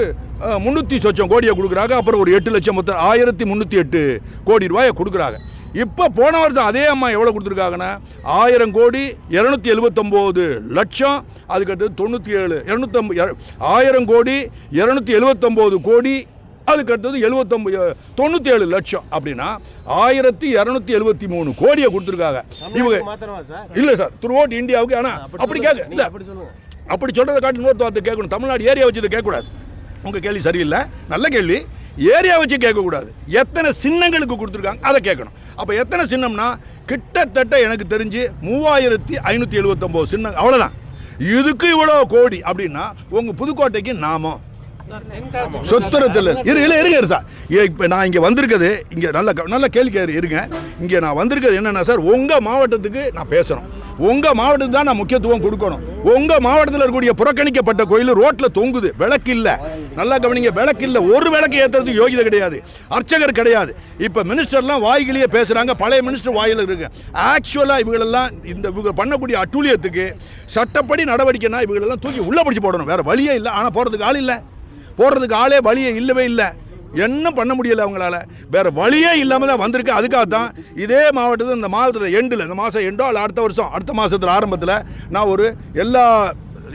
300 சொச்சம் கோடியை கொடுக்குறாங்க. அப்புறம் ஒரு 8 லட்சம், மொத்தம் 1308 கோடி ரூபாயை கொடுக்குறாங்க. இப்போ போன வருஷம் அதே அம்மா எவ்வளோ கொடுத்துருக்காங்கன்னா 1000 கோடி 279 லட்சம். அதுக்கடுத்தது 97 1000 கோடி 279 கோடி. அதுக்கடுத்தது 97 லட்சம். அப்படின்னா 1273 கோடியை கொடுத்துருக்காங்க இவங்க. இல்லை சார், த்ரூ அவுட் இந்தியாவுக்கு. ஆனால் அப்படி கேட்க இல்லை, அப்படி சொல்கிறத காட்டி இன்னொரு வார்த்தை கேட்கணும். தமிழ்நாடு ஏரியா வச்சு இதை கேட்கக்கூடாது. உங்கள் கேள்வி சரியில்லை, நல்ல கேள்வி. ஏரியா வச்சு கேட்கக்கூடாது, எத்தனை சின்னங்களுக்கு கொடுத்துருக்காங்க அதை கேட்கணும். அப்போ எத்தனை சின்னம்னா கிட்டத்தட்ட எனக்கு தெரிஞ்சு 3579 சின்னம், அவ்வளோதான். இதுக்கு இவ்வளோ கோடி அப்படின்னா உங்கள் புதுக்கோட்டைக்கு நாமம் சொத்துரத்தில் இருங்க சார். இப்போ நான் இங்கே வந்திருக்கிறது, இங்கே நல்ல கேள்வி இருங்க. இங்கே நான் வந்திருக்கிறது என்னென்னா சார், உங்கள் மாவட்டத்துக்கு நான் பேசுகிறோம். உங்கள் மாவட்டத்துக்கு தான் நான் முக்கியத்துவம் கொடுக்கணும். உங்கள் மாவட்டத்தில் இருக்கக்கூடிய புறக்கணிக்கப்பட்ட கோயில் ரோட்டில் தொங்குது, விளக்கு இல்லை. நல்லா கவனிங்க, விளக்கு இல்லை. ஒரு விளக்கு ஏற்றுறதுக்கு யோகிதை கிடையாது, அர்ச்சகர் கிடையாது. இப்போ மினிஸ்டர்லாம் வாய்கிலேயே பேசுகிறாங்க, பழைய மினிஸ்டர் வாயில் இருக்கு. ஆக்சுவலாக இவங்களெல்லாம் இவங்க பண்ணக்கூடிய அட்டூழியத்துக்கு சட்டப்படி நடவடிக்கைனா இவங்களெல்லாம் தூக்கி உள்ளே பிடிச்சி போடணும். வேறு வழியே இல்லை. ஆனால் போகிறதுக்கு ஆள் இல்லை, போடுறதுக்கு ஆளே வழியே இல்லவே இல்லை. என்ன பண்ண முடியலை அவங்களால, வேறு வழியே இல்லாமல் தான் வந்திருக்கு. அதுக்காக தான் இதே மாவட்டத்தில் இந்த மாதத்தில் எண்டில், இந்த மாதம் எண்டோ அல்ல அடுத்த மாதத்தில் ஆரம்பத்தில் நான் ஒரு எல்லா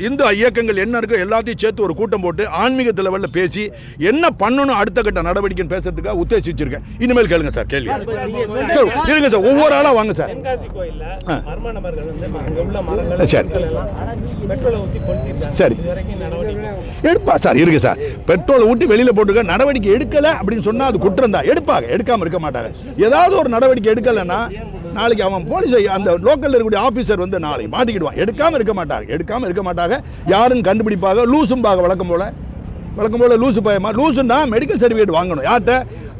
இந்து இயக்கங்கள் என்ன இருக்கோ எல்லாத்தையும் சேர்த்து ஒரு கூட்டம் போட்டு ஆன்மீக லெவலில் பேசி என்ன பண்ணணும் அடுத்த கட்ட நடவடிக்கைன்னு பேசுறதுக்காக உத்தேசிச்சிருக்கேன். இனிமேல் கேளுங்க சார் கேள்வி. இருங்க சார், ஒவ்வொரு ஆளாக வாங்க சார். சரி சரி எடுப்பா சார். இருக்கு சார், பெட்ரோலை ஊட்டி வெளியில் போட்டுருக்க நடவடிக்கை எடுக்கலை அப்படின்னு சொன்னால் அது குற்றம் தான். எடுப்பாங்க, எடுக்காமல் இருக்க மாட்டாங்க. ஏதாவது ஒரு நடவடிக்கை எடுக்கலைன்னா நாளைக்கு அவன் போலீஸ் அந்த லோக்கலில் இருக்கக்கூடிய ஆஃபீஸர் வந்து நாளைக்கு மாட்டிக்கிடுவான். எடுக்காமல் இருக்க மாட்டாங்க. யாருன்னு கண்டுபிடிப்பாங்க. லூசும்பாக வழக்கம் போல் லூசு பயமா. லூசுன்னா மெடிக்கல் சர்டிஃபிகேட் வாங்கணும். யார்கிட்ட?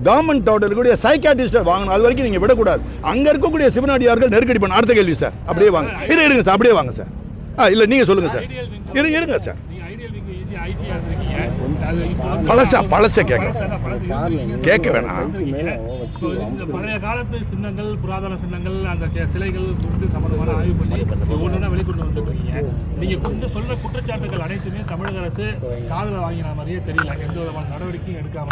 கவர்மெண்ட்டோட இருக்கக்கூடிய சைக்காட்டிஸ்ட்டை வாங்கணும். அது வரைக்கும் நீங்கள் விடக்கூடாது. அங்கே இருக்கக்கூடிய சிவனடியார்கள் நெருக்கடி பண்ண. அடுத்த கேள்வி சார், அப்படியே வாங்க. இருங்க சார், அப்படியே வாங்க சார். இல்லை நீங்கள் சொல்லுங்கள் சார். இருங்க சார். பழச கேட்க வேணாம். பழைய காலத்து சின்னங்கள், புராதன சின்னங்கள், அந்த சிலைகள் குறித்து சம்பந்தமான ஆய்வு பண்ணி ஒவ்வொன்றா வெளிக்கொண்டு வந்துருக்கீங்க. நீங்க கொண்டு சொல்ல குற்றச்சாட்டுகள் அனைத்துமே தமிழக அரசு காதுல வாங்கின மாதிரியே தெரியல. எந்த விதமான நடவடிக்கையும் எடுக்காம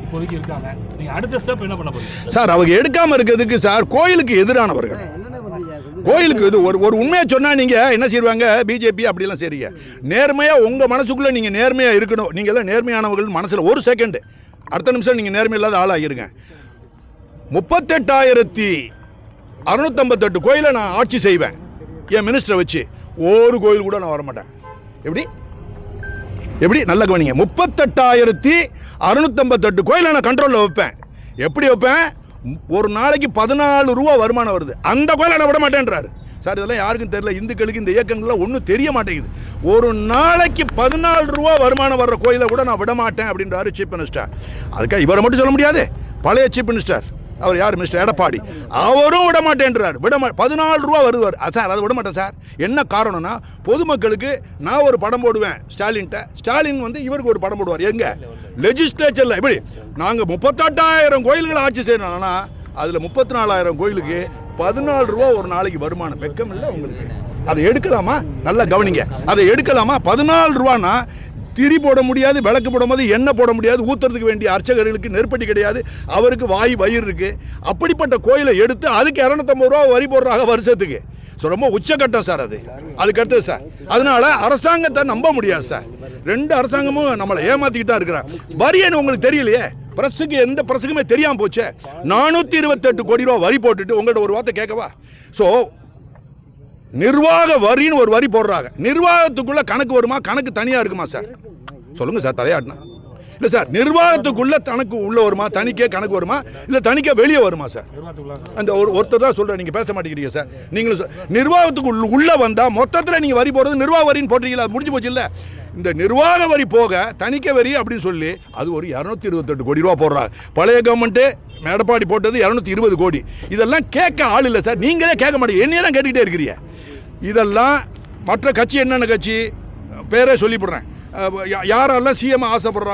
இப்போதைக்கு இருக்காங்க. நீங்க அடுத்த ஸ்டெப் என்ன பண்ண போறீங்க சார்? அவங்க எடுக்காம இருக்கிறதுக்கு சார் கோயிலுக்கு எதிரானவர்கள். கோயிலுக்கு இது ஒரு உண்மையை சொன்னால் நீங்கள் என்ன செய்வாங்க? பிஜேபி அப்படிலாம் செய்றீங்க. நேர்மையாக உங்கள் மனசுக்குள்ளே நீங்கள் நேர்மையாக இருக்கணும். நீங்கள் எல்லாம் நேர்மையானவர்கள் மனசில் ஒரு செகண்டு, அடுத்த நிமிஷம் நீங்கள் நேர்மை இல்லாத ஆளாகிருங்க. 38,658 கோயிலை நான் ஆட்சி செய்வேன் என் மினிஸ்டரை வச்சு. ஒரு கோயில் கூட நான் வரமாட்டேன். எப்படி நல்ல கவனிங்க. 38,658 கோயிலை நான் கண்ட்ரோலில் வைப்பேன். எப்படி வைப்பேன்? ஒரு நாளைக்கு 14 ரூபா வருமானம் வருது, அந்த கோயிலை நான் விட மாட்டேன்றாரு சார். இதெல்லாம் யாருக்கும் தெரியல. இந்துக்களுக்கு இந்த இயக்கங்கள்லாம் ஒன்றும் தெரிய மாட்டேங்குது. ஒரு நாளைக்கு 14 ரூபா வருமானம் வர்ற கோயிலை கூட நான் விட மாட்டேன் அப்படின்றாரு சீஃப் மினிஸ்டர். அதுக்காக இவரை மட்டும் சொல்ல முடியாது. பழைய சீஃப் மினிஸ்டர் அவர் யார்? மிஸ்டர் எடப்பாடி. அவரும் விட மாட்டேன்றார். 14 ரூபா வருவார் சார், அதை விட மாட்டேன் சார். என்ன காரணம்னா பொதுமக்களுக்கு நான் ஒரு படம் போடுவேன் ஸ்டாலின்கிட்ட, ஸ்டாலின் வந்து இவருக்கு ஒரு படம் போடுவார். எங்க லெஜிஸ்லேச்சரில் எப்படி நாங்கள் 38,000 கோயில்களை ஆட்சி செய்யணும்னா அதில் 34,000 கோயிலுக்கு 14 ரூபா ஒரு நாளைக்கு வருமானம். வெக்கம் இல்லை உங்களுக்கு? அதை எடுக்கலாமா? நல்லா கவனிங்க, அதை எடுக்கலாமா? 14 ரூபான்னா திரி போட முடியாது, விளக்கு போடும் போது எண்ணெய் போட முடியாது, ஊற்றுறதுக்கு வேண்டிய அர்ச்சகர்களுக்கு நெருப்படி கிடையாது, அவருக்கு வயிறு இருக்குது. அப்படிப்பட்ட கோயிலை எடுத்து அதுக்கு 250 ரூபா வரி போடுறாங்க வருஷத்துக்கு. ஸோ ரொம்ப உச்சக்கட்டம் சார் அதுக்கு அடுத்தது சார். அதனால அரசாங்கத்தை நம்ப முடியாது சார். 2 அரசாங்கமும் நம்மளை ஏமாற்றிக்கிட்டு தான் இருக்கிறாங்க. வரியன்னு உங்களுக்கு தெரியலையே, பிரஸுக்கு எந்த பிரஸுக்குமே தெரியாமல் போச்சு. 428 கோடி ரூபா வரி போட்டுட்டு உங்கள்கிட்ட ஒரு வார்த்தை கேட்கவா? ஸோ நிர்வாக வரின்னு ஒரு வரி போடுறாங்க. நிர்வாகத்துக்குள்ள கணக்கு வருமா? கணக்கு தனியாக இருக்குமா சார்? சொல்லுங்கள் சார், தலையாட்டினா இல்லை சார். நிர்வாகத்துக்குள்ள கணக்கு உள்ள வருமா? தனிக்கே கணக்கு வருமா? இல்லை தனிக்கே வெளியே வருமா சார்? அந்த ஒருத்தர் தான் சொல்கிறேன், நீங்கள் பேச மாட்டேங்கிறீங்க சார். நீங்களும் நிர்வாகத்துக்கு உள்ளே வந்தால் மொத்தத்தில் நீங்கள் வரி போடுறது நிர்வாக வரின்னு போடுறீங்களா? முடிஞ்சு போச்சு இல்லை. இந்த நிர்வாக வரி போக தணிக்க வரி அப்படின்னு சொல்லி அது ஒரு 228 கோடி ரூபா போடுறாங்க. பழைய கவர்மெண்ட்டு எடப்பாடி போட்டது 220 கோடி. இதெல்லாம் கேட்க ஆள் இல்லை சார். நீங்களே கேட்க மாட்டீங்க, என்னையே தான் கேட்டுக்கிட்டே இருக்கிறீங்க. இதெல்லாம் மற்ற கட்சி என்னென்ன கட்சி பேரே சொல்லிவிடுறேன். யாரெல்லாம் சிஎம் ஆசைப்படுற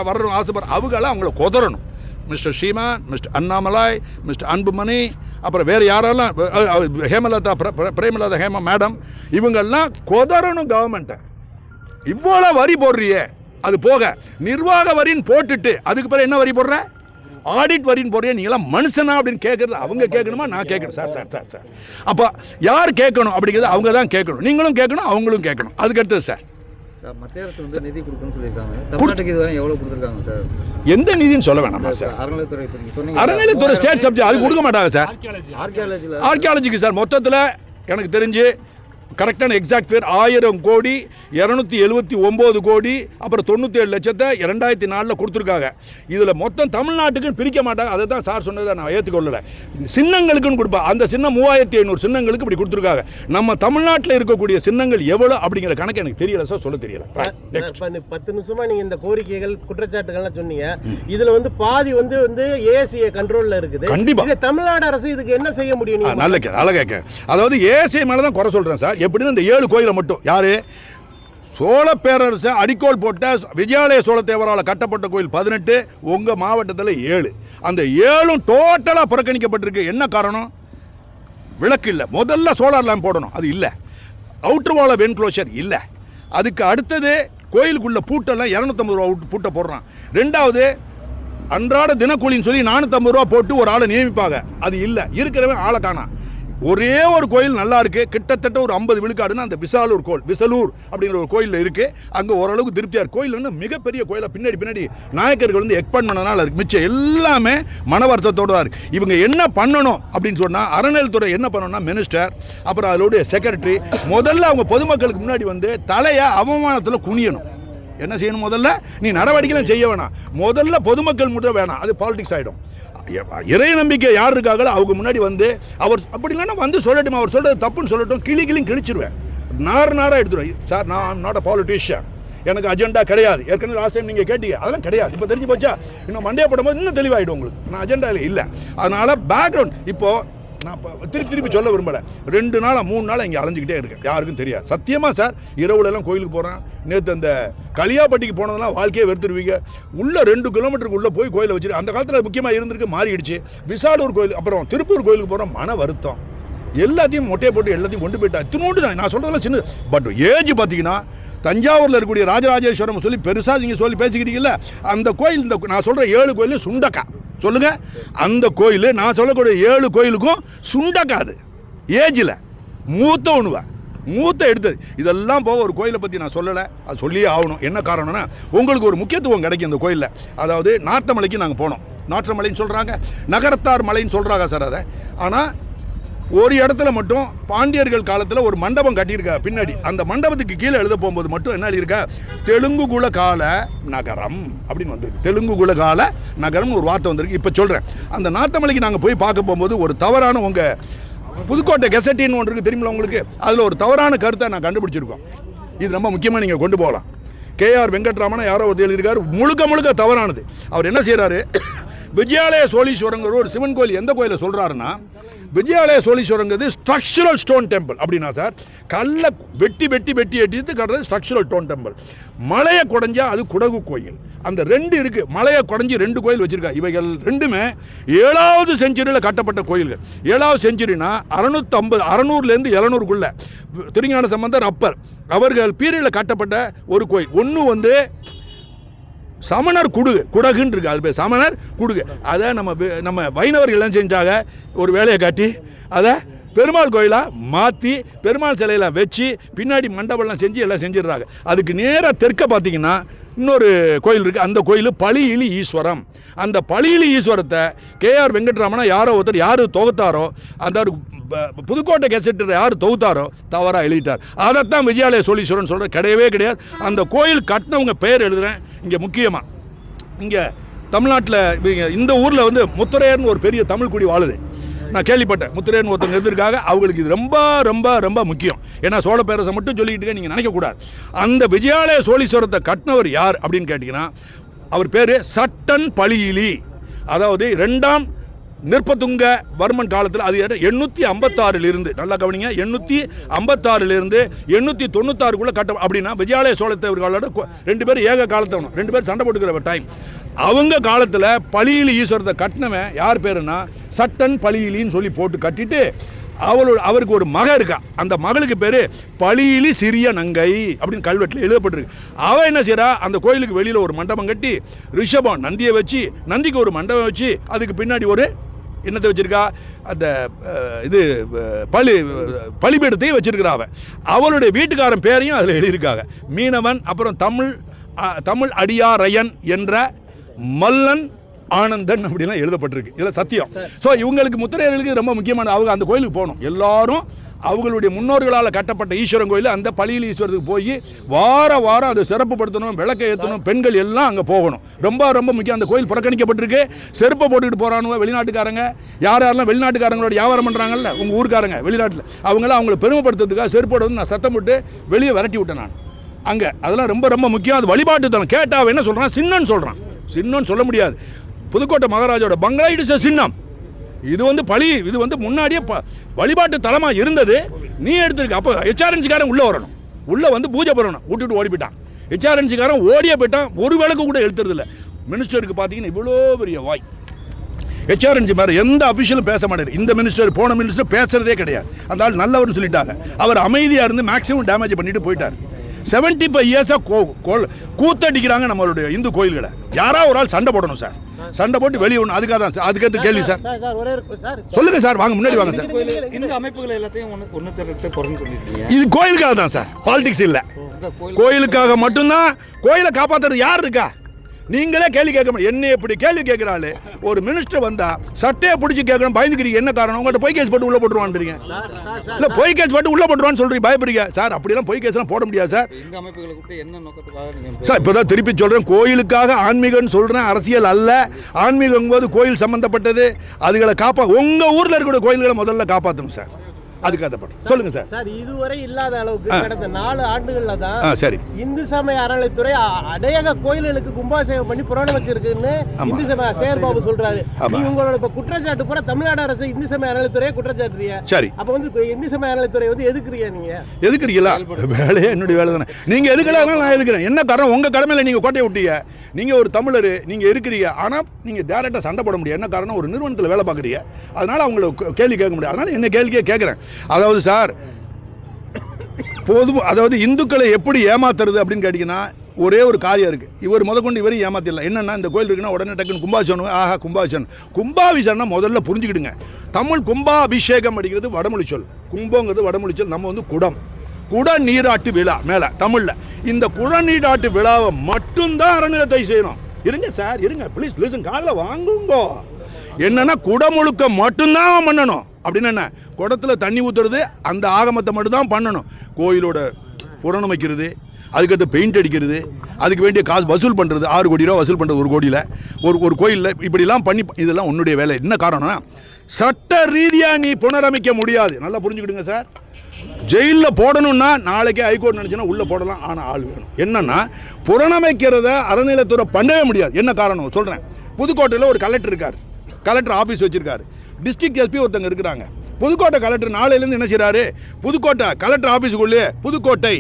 அவங்களாம் அவங்கள கொதறணும். மிஸ்டர் சீமான், மிஸ்டர் அண்ணாமலை, மிஸ்டர் அன்புமணி, அப்புறம் வேறு யாரெல்லாம் ஹேமலதா, பிரேமலதா மேடம், இவங்கெல்லாம் கொதறணும் கவர்மெண்ட்டை. இவ்வளோ வரி போடுறியே, அது போக நிர்வாக வரின்னு போட்டுட்டு அதுக்கு பிறகு என்ன வரி போடுற? ஆடிட் வரின்னு போடுறிய. நீங்களாம் மனுஷனா அப்படின்னு கேட்குறது அவங்க கேட்கணுமா? நான் கேட்கணும் சார். அப்போ யார் கேட்கணும் அப்படிங்கிறது அவங்க தான் கேட்கணும். நீங்களும் கேட்கணும், அவங்களும் கேட்கணும். அதுக்கு அடுத்தது சார், மத்திய அரசு வந்து நிதி கொடுக்கணும்னு சொல்லியிருக்காங்க. தமிழ்நாட்டுக்கு இதுவரை எவ்வளோ கொடுத்துருக்காங்க சார்? எந்த நிதின்னு சொல்ல வேணாமா சார்? அறநிலைத்துறை ஸ்டேட் சப்ஜெக்ட் அது கொடுக்க மாட்டாங்க சார். ஆர்கியாலஜிக்கு சார் மொத்தத்தில் எனக்கு தெரிஞ்சு கரெக்டான எக்ஸாக்ட் ஃபேர் 1000 கோடி, 279 கோடி, அப்புறம் 97 லட்சத்தை 2004 கொடுத்துருக்காங்க. இதில் மொத்தம் தமிழ்நாட்டுக்குன்னு பிரிக்க மாட்டாங்க. அதை தான் சார் சொன்னதை நான் ஏற்றுக்கொள்ளலை. சின்னங்களுக்குன்னு கொடுப்பா. அந்த சின்னம் 3500 சின்னங்களுக்கு இப்படி கொடுத்துருக்காங்க. நம்ம தமிழ்நாட்டில் இருக்கக்கூடிய சின்னங்கள் எவ்வளோ அப்படிங்கிற கணக்கு எனக்கு தெரியல சார், சொல்ல தெரியல. 10 நிமிஷமா நீங்கள் இந்த கோரிக்கைகள் குற்றச்சாட்டுகள்லாம் சொன்னீங்க. இதில் வந்து பாதி வந்து ஏசிஏ கண்ட்ரோலில் இருக்குது. கண்டிப்பாக தமிழ்நாடு அரசு இதுக்கு என்ன செய்ய முடியும்? நல்ல கேட்க. அதாவது ஏசிஏ மேலே தான் குறை சொல்கிறேன் சார். எப்படின்னு இந்த 7 கோயிலை மட்டும் யாரு சோழ பேரரசு அடிக்கோல் போட்ட விஜயாலய சோழத்தேவரால் கட்டப்பட்ட கோயில் 18, உங்கள் மாவட்டத்தில் 7. அந்த 7ம் டோட்டலாக புறக்கணிக்கப்பட்டிருக்கு. என்ன காரணம்? விளக்கு இல்லை. முதல்ல சோலார் லேம்ப் போடணும், அது இல்லை. அவுட்டர் வால் என்க்ளோஷர் இல்லை. அதுக்கு அடுத்தது கோயிலுக்குள்ள பூட்டெல்லாம் 250 ரூபா பூட்டை போடுறான். 2வது அன்றாட தினக்கூலின்னு சொல்லி 450 ரூபா போட்டு ஒரு ஆளை நியமிப்பாங்க, அது இல்லை. இருக்கிறவன் ஆளை காணா. ஒரே ஒரு கோயில் நல்லா இருக்கு, கிட்டத்தட்ட ஒரு 50 விழுக்காடுன்னா அந்த விசலூர் அப்படிங்கிற ஒரு கோயில் இருக்கு. அங்கே ஓரளவுக்கு திருப்தியா இருக்கு. கோயில் வந்து மிகப்பெரிய கோயிலை பின்னாடி நாயக்கர்கள் வந்து எக்ஸ்பேண்ட் பண்ணனால இருக்கு. மிச்சம் எல்லாமே மன வருத்தத்தோடு தான் இருக்கு. இவங்க என்ன பண்ணணும் அப்படின்னு சொன்னா, அறநிலைத்துறை என்ன பண்ணணும்னா, மினிஸ்டர் அப்புறம் அதோடைய செக்ரட்டரி முதல்ல அவங்க பொதுமக்களுக்கு முன்னாடி வந்து தலையை அவமானத்தில் குனியணும். என்ன செய்யணும்? முதல்ல நீ நடவடிக்கைலாம் செய்ய வேணாம், முதல்ல பொதுமக்கள் மட்டும் வேணாம், அது பாலிடிக்ஸ் ஆகிடும். இறை நம்பிக்கை யார் இருக்காங்களோ அவங்க முன்னாடி வந்து அவர் அப்படி இல்லைன்னா வந்து சொல்லட்டும், அவர் சொல்கிறது தப்புன்னு சொல்லட்டும், கிழிச்சிருவேன், நாராக எடுத்துருவேன். சார், நான் நாட் அ பாலிட்டிஷியன், எனக்கு அஜெண்டா கிடையாது. ஏற்கனவே லாஸ்ட் டைம் நீங்கள் கேட்டீங்க, அதெல்லாம் கிடையாது. இப்போ தெரிஞ்சு போச்சா? இன்னும் மண்டே போடும்போது இன்னும் தெளிவாகிடும் உங்களுக்கு. நான் அஜெண்டாவில் இல்லை. அதனால் பேக்ரவுண்ட் இப்போது நான் திருப்பி சொல்ல விரும்பலை. 2 நாள் 3 நாள் இங்கே அலைஞ்சிக்கிட்டே இருக்கேன், யாருக்கும் தெரியாது. சத்தியமாக சார், இரவுலலாம் கோயிலுக்கு போகிறேன். நேற்று அந்த களியாப்பட்டிக்கு போனதெல்லாம் வாழ்க்கையை வெறுத்துருவீங்க. உள்ள 2 கிலோமீட்டருக்கு உள்ளே போய் கோயிலை வச்சுட்டு, அந்த காலத்தில் முக்கியமாக இருந்திருக்கு, மாறிடுச்சு. விசாலூர் கோயில், அப்புறம் திருப்பூர் கோயிலுக்கு போகிறோம். மன வருத்தம், எல்லாத்தையும் மொட்டையை போட்டு எல்லாத்தையும் கொண்டு போயிட்டா. இத்தினோண்டு தான் நான் சொல்கிறதெல்லாம் சின்ன. பட் ஏஜ் பார்த்தீங்கன்னா தஞ்சாவூரில் இருக்கக்கூடிய ராஜராஜேஸ்வரம் சொல்லி பெருசாக நீங்கள் சொல்லி பேசிக்கிட்டீங்கல்ல, அந்த கோயில், இந்த நான் சொல்கிற 7 கோயில் சுண்டக்கா சொல்லுங்க. அந்த கோயில் நான் சொல்லக்கூடிய 7 கோயிலுக்கும் சுண்டக்காது. ஏஜில் மூத்த எடுத்தது. இதெல்லாம் போக ஒரு கோயிலை பற்றி நான் சொல்லலை, அது சொல்லியே ஆகணும். என்ன காரணம்னா, உங்களுக்கு ஒரு முக்கியத்துவம் கிடைக்கும் இந்த கோயிலில். அதாவது நார்த்தமலைக்கு நாங்கள் போனோம். நாற்றமலைன்னு சொல்கிறாங்க, நகரத்தார் மலைன்னு சொல்கிறாங்க சார் அதை. ஆனால் ஒரு இடத்துல மட்டும் பாண்டியர்கள் காலத்தில் ஒரு மண்டபம் கட்டியிருக்கா பின்னாடி. அந்த மண்டபத்துக்கு கீழே எழுத போகும்போது மட்டும் என்ன எழுதியிருக்கா, தெலுங்குகுல கால நகரம் அப்படின்னு வந்திருக்கு. தெலுங்குகுல கால நகரம்னு ஒரு வார்த்தை வந்திருக்கு. இப்போ சொல்கிறேன், அந்த நாத்தமலைக்கு நாங்கள் போய் பார்க்க போகும்போது ஒரு தவறான, உங்கள் புதுக்கோட்டை கெசட்டின்னு ஒன்று இருக்குது தெரியுமில்ல உங்களுக்கு, அதில் ஒரு தவறான கருத்தை நான் கண்டுபிடிச்சிருக்கோம். இது ரொம்ப முக்கியமாக நீங்கள் கொண்டு போகலாம். KR வெங்கட்ராமன் யாரோ ஒரு எழுதியிருக்காரு, முழுக்க தவறானது. அவர் என்ன செய்கிறாரு, விஜயாலய சோழீஸ்வரங்கிற ஒரு சிவன் கோயில் எந்த கோயிலை சொல்கிறாருன்னா, விஜயாலய சோழீஸ்வரங்கிறது ஸ்ட்ரக்சரல் ஸ்டோன் டெம்பிள். அப்படின்னா சார், கல்லை வெட்டி எடுத்து கட்டுறது ஸ்ட்ரக்சரல் ஸ்டோன் டெம்பிள். மலையை குடைஞ்சா அது குடகு கோயில். அந்த 2 இருக்கு. மலையை குடைஞ்சி 2 கோயில் வச்சிருக்கா. இவைகள் 2மே 7வது செஞ்சுரியில் கட்டப்பட்ட கோயில்கள். 7வது செஞ்சுரினா 600லேருந்து 700க்குள்ள திருஞான சம்பந்தர் அப்பர் அவர்கள் பீரியடில் கட்டப்பட்ட ஒரு கோயில். ஒன்று வந்து சமணர் குடகுன்னு இருக்கு, அது பேர் சமணர் குடுகு. அதை நம்ம வைணவர்கள் எல்லாம் செஞ்சாங்க, ஒரு வேலையை காட்டி அதை பெருமாள் கோயிலாக மாற்றி பெருமாள் சிலையில் வச்சு பின்னாடி மண்டபம்லாம் செஞ்சு எல்லாம் செஞ்சிடுறாங்க. அதுக்கு நேராக தெற்க பார்த்தீங்கன்னா இன்னொரு கோயில் இருக்குது, அந்த கோயில் பளியிலி ஈஸ்வரம். அந்த பளியிலி ஈஸ்வரத்தை KR வெங்கட்ராமனா யாரோ ஒருத்தர் யார் தொகுத்தாரோ, அந்த புதுக்கோட்டை கேசட்டு யார் தொகுத்தாரோ தவறாக எழுதிட்டார். அதைத்தான் விஜயாலய சோழீஸ்வரன் சொல்கிற கிடையவே கிடையாது. அந்த கோயில் கட்டினவங்க பெயர் எழுதுகிறேன் இங்கே. முக்கியமாக இங்கே தமிழ்நாட்டில் இந்த ஊரில் வந்து முத்துரையர்னு ஒரு பெரிய தமிழ் குடி வாழுது. நான் கேள்விப்பட்டேன், முத்துரையர்னு ஒருத்தவங்க இருந்திருக்காங்க. அவங்களுக்கு இது ரொம்ப ரொம்ப ரொம்ப முக்கியம். ஏன்னா சோழ பேரரசை மட்டும் சொல்லிக்கிட்டு நீங்கள் நினைக்கக்கூடாது. அந்த விஜயாலய சோழீஸ்வரத்தை கட்டினவர் யார் அப்படின்னு கேட்டிங்கன்னா அவர் பேர் சட்டன் பளியிலி. அதாவது 2ஆம் நிர்பதுங்க வர்மன் காலத்தில், அது 856 நல்லா கவனிங்க, 856 896 கட்ட. அப்படின்னா விஜயாலய சோழத்தேவர்களோட 2 பேரும் ஏக காலத்தவனும், 2 பேரும் சண்டை போட்டுக்கிற டைம். அவங்க காலத்தில் பளியிலி ஈஸ்வரத்தை கட்டினவன் யார் பேருன்னா சட்டன் பளியிலின்னு சொல்லி போட்டு கட்டிட்டு அவருக்கு ஒரு மக இருக்கா. அந்த மகளுக்கு பேர் பளியிலி சிறிய நங்கை அப்படின்னு கல்வெட்டில் எழுதப்பட்டிருக்கு. அவன் என்ன செய்யறா, அந்த கோயிலுக்கு வெளியில் ஒரு மண்டபம் கட்டி ரிஷபம் நந்தியை வச்சு, நந்திக்கு ஒரு மண்டபம் வச்சு, அதுக்கு பின்னாடி ஒரு என்னத்தை வச்சிருக்கா, அந்த இது பலிபீடத்தையும் வச்சிருக்கிறா. அவளுடைய வீட்டுக்காரன் பேரையும் அதில் எழுதியிருக்காங்க, மீனவன். அப்புறம் தமிழ் அடியாரையன் என்ற மல்லன் ஆனந்தன் அப்படிலாம் எழுதப்பட்டிருக்கு. இதில் சத்தியம். ஸோ இவங்களுக்கு முத்திரையர்களுக்கு ரொம்ப முக்கியமான, அவங்க அந்த கோயிலுக்கு போகணும். எல்லாரும் அவங்களுடைய முன்னோர்களால் கட்டப்பட்ட ஈஸ்வரன் கோயில் அந்த பளியிலி ஈஸ்வரத்துக்கு போய் வாரம் அதை சிறப்புப்படுத்தணும், விளக்கை ஏற்றணும், பெண்கள் எல்லாம் அங்கே போகணும். ரொம்ப ரொம்ப முக்கியம். அந்த கோயில் புறக்கணிக்கப்பட்டிருக்கு. செருப்பை போட்டுக்கிட்டு போகிறானுவ வெளிநாட்டுக்காரங்க. யாரெல்லாம் வெளிநாட்டுக்காரங்களோட வியாபாரம் பண்ணுறாங்கல்ல, உங்கள் ஊருக்காரங்க வெளிநாட்டில், அவங்களாம் அவங்கள பெருமைப்படுத்துறதுக்காக செருப்போட வந்து நான் சத்தம் போட்டு வெளியே விரட்டி விட்டேன் நான் அங்கே. அதெல்லாம் ரொம்ப ரொம்ப முக்கியம். அது வழிபாட்டு தரம். கேட்டால் அவன் என்ன சொல்கிறான், சின்னன்னு சொல்கிறான். சின்னன்னு சொல்ல முடியாது. புதுக்கோட்டை மகாராஜோட பங்களா இட் இஸ் எ சின்னம். இது வந்து இது வந்து முன்னாடியே வழிபாட்டு தலமாக இருந்தது. நீ எடுத்துருக்க. அப்போ HRNC-காரன் உள்ளே வரணும், உள்ளே வந்து பூஜை பண்ணணும். விட்டுட்டு ஓடி போயிட்டான். HRNC-காரன் ஓடியே போயிட்டான். ஒரு விளக்கு கூட எழுத்துறதில்ல. மினிஸ்டருக்கு பார்த்தீங்கன்னா இவ்வளோ பெரிய வாய். HRNC மாதிரி எந்த அஃபிஷியலும் பேச மாட்டார். இந்த மினிஸ்டர் போன மினிஸ்டர் பேசுறதே கிடையாது. அந்த ஆள் நல்லவர்னு சொல்லிட்டாங்க. அவர் அமைதியாக இருந்து மேக்ஸிமம் டேமேஜ் பண்ணிட்டு போயிட்டார். 75 இயர்ஸாக கூத்தடிக்கிறாங்க நம்மளுடைய இந்து கோயில்களை. யாராவது ஒரு ஆள் சண்டை போடணும் சார், சண்டை போட்டு வெளியே ஒன்று. அதுக்காக தான் சார். அதுக்கேற்ற கேள்வி சார். சொல்லுங்க சார், வாங்க முன்னாடி வாங்க சார். இந்த அமைப்புகள் எல்லாத்தையும் ஒன்று திரட்டு போறேன்னு சொல்லிருக்கீங்க. இது கோயிலுக்காக தான் சார், பாலிடிக்ஸ் இல்லை. கோயிலுக்காக மட்டும்தான். கோயிலை காப்பாற்றுறது யார் இருக்கா? நீங்களே கேள்வி கேட்க முடியும். என்ன எப்படி கேள்வி கேட்குறாள்? ஒரு மினிஸ்டர் வந்தா சட்டையை பிடிச்சி கேட்கணும், பயந்துக்கிறீங்க. என்ன காரணம்? உங்கள்கிட்ட பொய் கேஸ் போட்டு உள்ள போட்டுருவான்றீங்க. இல்லை, பொய் கேஸ் போட்டு உள்ள போட்டுருவான்னு சொல்றீங்க, பயப்படுறீங்க சார். அப்படிலாம் பொய் கேஸ்லாம் போட முடியாது சார். இந்த அமைப்புகளுக்கு என்ன நோக்கத்துக்காக சார் இப்போதான் திருப்பி சொல்கிறேன், கோயிலுக்காக ஆன்மீகம்னு சொல்கிறேன், அரசியல் அல்ல. ஆன்மீகம் போது கோயில் சம்மந்தப்பட்டது. அதுகளை உங்கள் ஊரில் இருக்கிற கோயில்களை முதல்ல காப்பாற்றணும் சார். அதுக்காக சொல்லுங்க சார். சார் இதுவரை இல்லாத அளவுக்கு கடந்த 4 ஆண்டுகள்ல தான் சரி இந்து சமய அறநிலைத்துறை அநேக கோயில்களுக்கு கும்பாபிஷேகம் பண்ணி புராணம் வச்சிருக்குன்னு இந்து சமய சேகர்பாபு சொல்றாரு. உங்களோட இப்ப குற்றச்சாட்டு பூரா தமிழ்நாடு அரசு இந்து சமய அறநிலைத்துறையை குற்றச்சாட்டுறீங்க. சரி, அப்ப வந்து இந்து சமய அறநிலைத்துறை வந்து எதுக்குறீங்க? நீங்க எதுக்குறீங்களா? வேலையே என்னுடைய வேலை தானே. நீங்க எதுக்கலாம் நான் எதுக்குறேன். என்ன காரணம்? உங்க கடமையில நீங்க கோட்டையை விட்டீங்க. நீங்க ஒரு தமிழர், நீங்க இருக்கிறீங்க. ஆனா நீங்க டைரக்டா சண்டை போட முடியாது. என்ன காரணம்? ஒரு நிறுவனத்தில் வேலை பார்க்குறீங்க. அதனால அவங்களை கேள்வி கேட்க முடியாது. அதனால என்ன கேள்வியே கேட்குறேன். அதாவது சார், அதாவது இந்துக்களை எப்படி ஏமாத்துறது அப்படின்னு கேட்டிங்கன்னா ஒரே ஒரு காரியம் இருக்குது. இவர் முதற்கொண்டு இவரையும் ஏமாத்திடலாம். என்னென்னா, இந்த கோயில் இருக்குன்னா உடனே டக்குன்னு கும்பாபிஷேகம். ஆஹா, கும்பாபிஷேகம்னா முதல்ல புரிஞ்சுக்கிடுங்க. தமிழ் கும்பாபிஷேகம் அடிக்கிறது வடமொழி சொல். கும்பங்கிறது வடமொழி சொல். நம்ம வந்து குட நீராட்டு விழா மேலே தமிழில். இந்த குட நீராட்டு விழாவை மட்டும்தான் அறநிலையத்தை செய்யணும். இருங்க சார், இருங்க ப்ளீஸ் லிசன், காதில் வாங்குங்கோ. என்னன்னா குடமுழுக்க மட்டும்தான் பண்ணணும். அப்படின்னு என்ன, குடத்தில் தண்ணி ஊற்றுறது, அந்த ஆகமத்தை மட்டும்தான் பண்ணணும். கோயிலோட புராணம் வைக்கிறது, அதுக்கடுத்து பெயிண்ட் அடிக்கிறது, அதுக்கு வேண்டிய காசு வசூல் பண்ணுறது, 6 கோடி ரூபா வசூல் பண்ணுறது ஒரு கோடியில், ஒரு கோயிலில் இப்படிலாம் பண்ணி, இதெல்லாம் உன்னுடைய வேலை. என்ன காரணம்னா, சட்ட ரீதியாக நீ புனரமைக்க முடியாது. நல்லா புரிஞ்சுக்கிடுங்க சார். ஜெயிலில் போடணும்னா நாளைக்கே ஹைகோர்ட் நினச்சுன்னா உள்ளே போடலாம். ஆனால் ஆள் வேணும். என்னன்னா, புனரமைக்கிறத அறநிலையத்துறை பண்ணவே முடியாது. என்ன காரணம் சொல்கிறேன். புதுக்கோட்டையில் ஒரு கலெக்டர் இருக்கார், கலெக்டர் ஆஃபீஸ் வச்சுருக்காரு. டிஸ்ட்ரிக்ட் எஸ்பி ஒருத்தங்க இருக்கிறாங்க. புதுக்கோட்டை கலெக்டர் நாளையிலேருந்து என்ன செய்கிறாரு, புதுக்கோட்டை கலெக்டர் ஆஃபீஸுக்குள்ளே புதுக்கோட்டை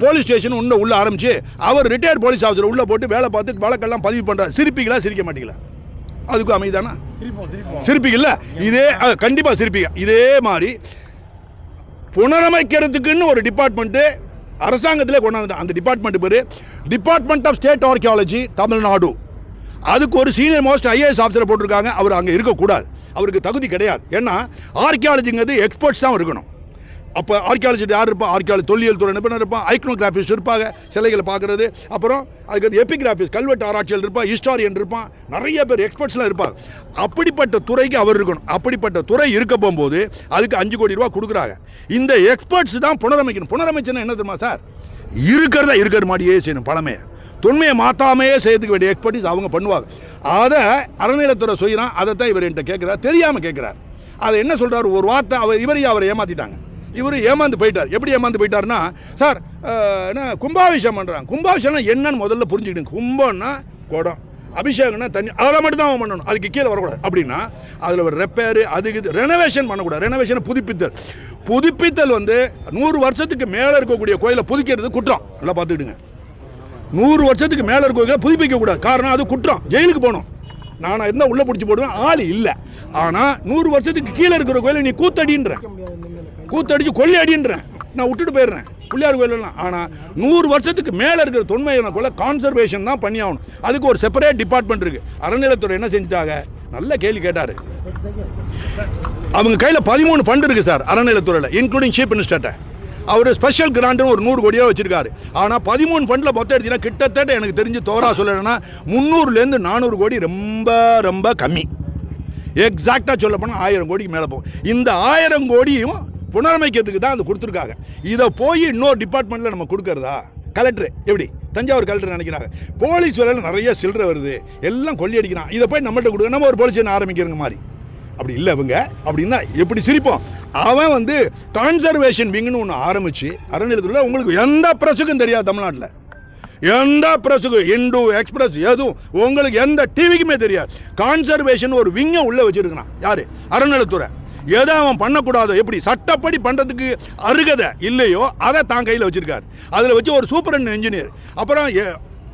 போலீஸ் ஸ்டேஷன் உள்ள ஆரம்பிச்சு அவர் ரிட்டையர்ட் போலீஸ் ஆஃபீஸர் உள்ளே போட்டு வேலை பார்த்து வழக்கெல்லாம் பதிவு பண்ணுறாரு. சிரிப்பீங்களா சிரிக்க மாட்டீங்களா? அதுக்கும் அமைதானா? சிரிப்பீங்கல்ல? இதே கண்டிப்பாக சிரிப்பீங்க. இதே மாதிரி புனரமைக்கிறதுக்குன்னு ஒரு டிபார்ட்மெண்ட்டு அரசாங்கத்திலே கொண்டாந்து அந்த டிபார்ட்மெண்ட் பேர் department of state archaeology Tamil Nadu. அதுக்கு ஒரு சீனியர் மோஸ்ட் ஐஏஎஸ் ஆஃபீஸரை போட்டிருக்காங்க. அவர் அங்கே இருக்கக்கூடாது, அவருக்கு தகுதி கிடையாது. ஏன்னா ஆர்கியாலஜிங்கிறது எக்ஸ்பர்ட்ஸ் தான் இருக்கணும். அப்போ ஆர்கியாலஜி யார் இருப்பா? ஆர்கியாலஜி தொல்லியல் துறை நிபுணர் இருப்பான், ஐக்னோகிராஃபிஸ்ட் இருப்பாங்க சிலைகளை பார்க்குறது, அப்புறம் அதுக்கு எபிகிராஃபிஸ்ட் கல்வெட்டு ஆராய்ச்சியில் இருப்பான், ஹிஸ்டாரியன் இருப்பான், நிறைய பேர் எக்ஸ்பர்ட்ஸ்லாம் இருப்பாங்க. அப்படிப்பட்ட துறைக்கு அவர் இருக்கணும். அப்படிப்பட்ட துறை இருக்க போகும்போது அதுக்கு 5 கோடி ரூபா கொடுக்குறாங்க. இந்த எக்ஸ்பர்ட்ஸ் தான் புனரமைக்கணும். புனரமைச்சுன்னா என்ன தெரியுமா சார்? இருக்கிற மாதிரியே செய்யணும். பழமையை தொன்மையை மாற்றாமையே செய்யறதுக்கு வேண்டிய எக்ஸ்பர்ட்டிஸ் அவங்க பண்ணுவாங்க. அதை அறநிலையத்துறை செய்யறான். அதை தான் இவர் என்கிட்ட கேட்குறாரு, தெரியாமல் கேட்குறாரு. அதை என்ன சொல்கிறார்? ஒரு வார்த்தை அவரை ஏமாற்றிட்டாங்க. இவர் ஏமாந்து போயிட்டார். எப்படி ஏமாந்து போயிட்டார்னா, சார் என்ன கும்பாபிஷேகம் பண்ணுறாங்க. கும்பாபிஷேகம்னா என்னன்னு முதல்ல புரிஞ்சுக்கிடுங்க. கும்பம்னா குடம், அபிஷேகம்னா தண்ணி, அதை மட்டும் தான் அவன் பண்ணணும், அதுக்கு கீழே வரக்கூடாது. அப்படின்னா அதில் ஒரு ரெப்பேரு, அதுக்கு இது ரெனோவேஷன் பண்ணக்கூடாது. ரெனோவேஷன் புதுப்பித்தல் வந்து 100 வருஷத்துக்கு மேலே இருக்கக்கூடிய கோயிலை புதுக்கிறது குற்றம். நல்லா பார்த்துக்கிடுங்க. 100 வருஷத்துக்கு மேலே இருக்க கோயிலை புதுப்பிக்கக்கூடாது. காரணம் அது குற்றம், ஜெயிலுக்கு போகணும். நான் இருந்தால் உள்ளே பிடிச்சி போடுவேன், ஆள் இல்லை. ஆனால் 100 வருஷத்துக்கு கீழே இருக்கிற கோயிலை நீ கூத்தடிச்சு கொள்ளி அடின்றேன், நான் விட்டுட்டு போயிடுறேன் பிள்ளையார் கோயிலெல்லாம். ஆனால் 100 வருஷத்துக்கு மேலே இருக்கிற தொன்மையான கோயிலை கான்சர்வேஷன் தான் பண்ணி ஆகணும். அதுக்கு ஒரு செப்பரேட் டிபார்ட்மெண்ட் இருக்குது. அறநிலையத்துறை என்ன செஞ்சுட்டாங்க? நல்ல கேள்வி கேட்டார். அவங்க கையில் 13 ஃபண்ட் இருக்குது சார் அறநிலையத்துறையில், இன்க்ளூடிங் சீஃப் மினிஸ்டர்கிட்ட. அவர் ஸ்பெஷல் கிராண்ட்னு ஒரு 100 கோடியாக வச்சிருக்காரு. ஆனால் 13 ஃபண்டில் மொத்தம் எடுத்தீங்கன்னா கிட்டத்தட்ட எனக்கு தெரிஞ்சு தோரா சொல்லணும்னா 300லேருந்து 400 கோடி ரொம்ப ரொம்ப கம்மி. எக்ஸாக்டாக சொல்ல போனால் 1000 கோடிக்கு மேலே போகும். இந்த 1000 கோடியும் புனரமைக்கிறதுக்கு தான் அது கொடுத்துருக்காங்க. இதை போய் இன்னொரு டிபார்ட்மெண்ட்டில் நம்ம கொடுக்கறதா? கலெக்டர் எப்படி தஞ்சாவூர் கலெக்டர் நினைக்கிறாங்க. போலீஸ் வேலையில் நிறைய சில்லறை வருது, எல்லாம் கொள்ளி அடிக்கிறான், இதை போய் நம்மகிட்ட கொடுக்க, நம்ம ஒரு போலீஸ் ஸ்டேஷன் ஆரம்பிக்கிறங்க மாதிரி. அப்படி இல்லை இவங்க. அப்படின்னா எப்படி சிரிப்போம்? அவன் வந்து கான்சர்வேஷன் விங்னு ஒன்று ஆரம்பித்து அறநிலையத்தில் உங்களுக்கு எந்த ப்ரெஸ்ஸுக்கும் தெரியாது தமிழ்நாட்டில். எந்த ப்ரெஸ்ஸுக்கும், இந்து எக்ஸ்பிரஸ் எதுவும் உங்களுக்கு எந்த டிவிக்குமே தெரியாது. கான்சர்வேஷன் ஒரு விங்கை உள்ளே வச்சுருக்கிறான். யார்? அறநிலையத்துறை. எதை அவன் பண்ணக்கூடாதோ, எப்படி சட்டப்படி பண்ணுறதுக்கு அருகதை இல்லையோ அதை தான் கையில் வச்சுருக்காரு. அதில் வச்சு ஒரு சூப்பரண்ட் இன்ஜினியர், அப்புறம்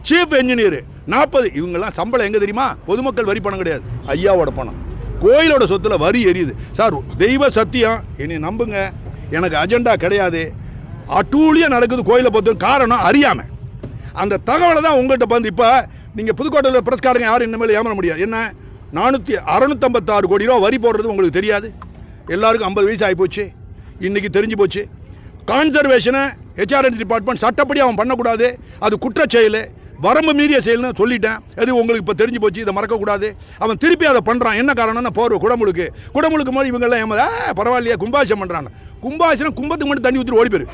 சீஃப் இன்ஜினியர் 40. இவங்கெல்லாம் சம்பளம் எங்கே தெரியுமா? பொதுமக்கள் வரி பணம் கிடையாது, ஐயாவோட பணம். கோயிலோட சொத்துல வரி எரியுது சார். தெய்வ சத்தியம், என்னை நம்புங்க, எனக்கு அஜெண்டா கிடையாது. அட்டூழியம் நடக்குது கோயிலை பொறுத்த. காரணம் அறியாமல். அந்த தகவலை தான் உங்கள்கிட்ட வந்து இப்போ நீங்கள் புதுக்கோட்டையில் பிரஸ்காரங்க யாரும் இனிமேல் ஏமாற முடியாது. என்ன 656 கோடி ரூபா வரி போடுறது உங்களுக்கு தெரியாது? எல்லாருக்கும் 50 வயசு ஆகிப்போச்சு, இன்றைக்கி தெரிஞ்சு போச்சு. கான்சர்வேஷனை ஹெச்ஆர்என்சி டிபார்ட்மெண்ட் சட்டப்படி அவன் பண்ணக்கூடாது, அது குற்றச்செயல், வரம்பு மீறிய செயல்னு சொல்லிட்டேன். அது உங்களுக்கு இப்போ தெரிஞ்சு போச்சு, இதை மறக்கக்கூடாது. அவன் திருப்பி அதை பண்ணுறான். என்ன காரணம்னா போகிற குடமுழுக்கு மாதிரி இவங்கெல்லாம் பரவாயில்லையா கும்பாபிஷேகம் பண்ணுறாங்க. கும்பாபிஷேகம் கும்பத்துக்கு மட்டும் தண்ணி ஊற்றி ஓடி போயிரு.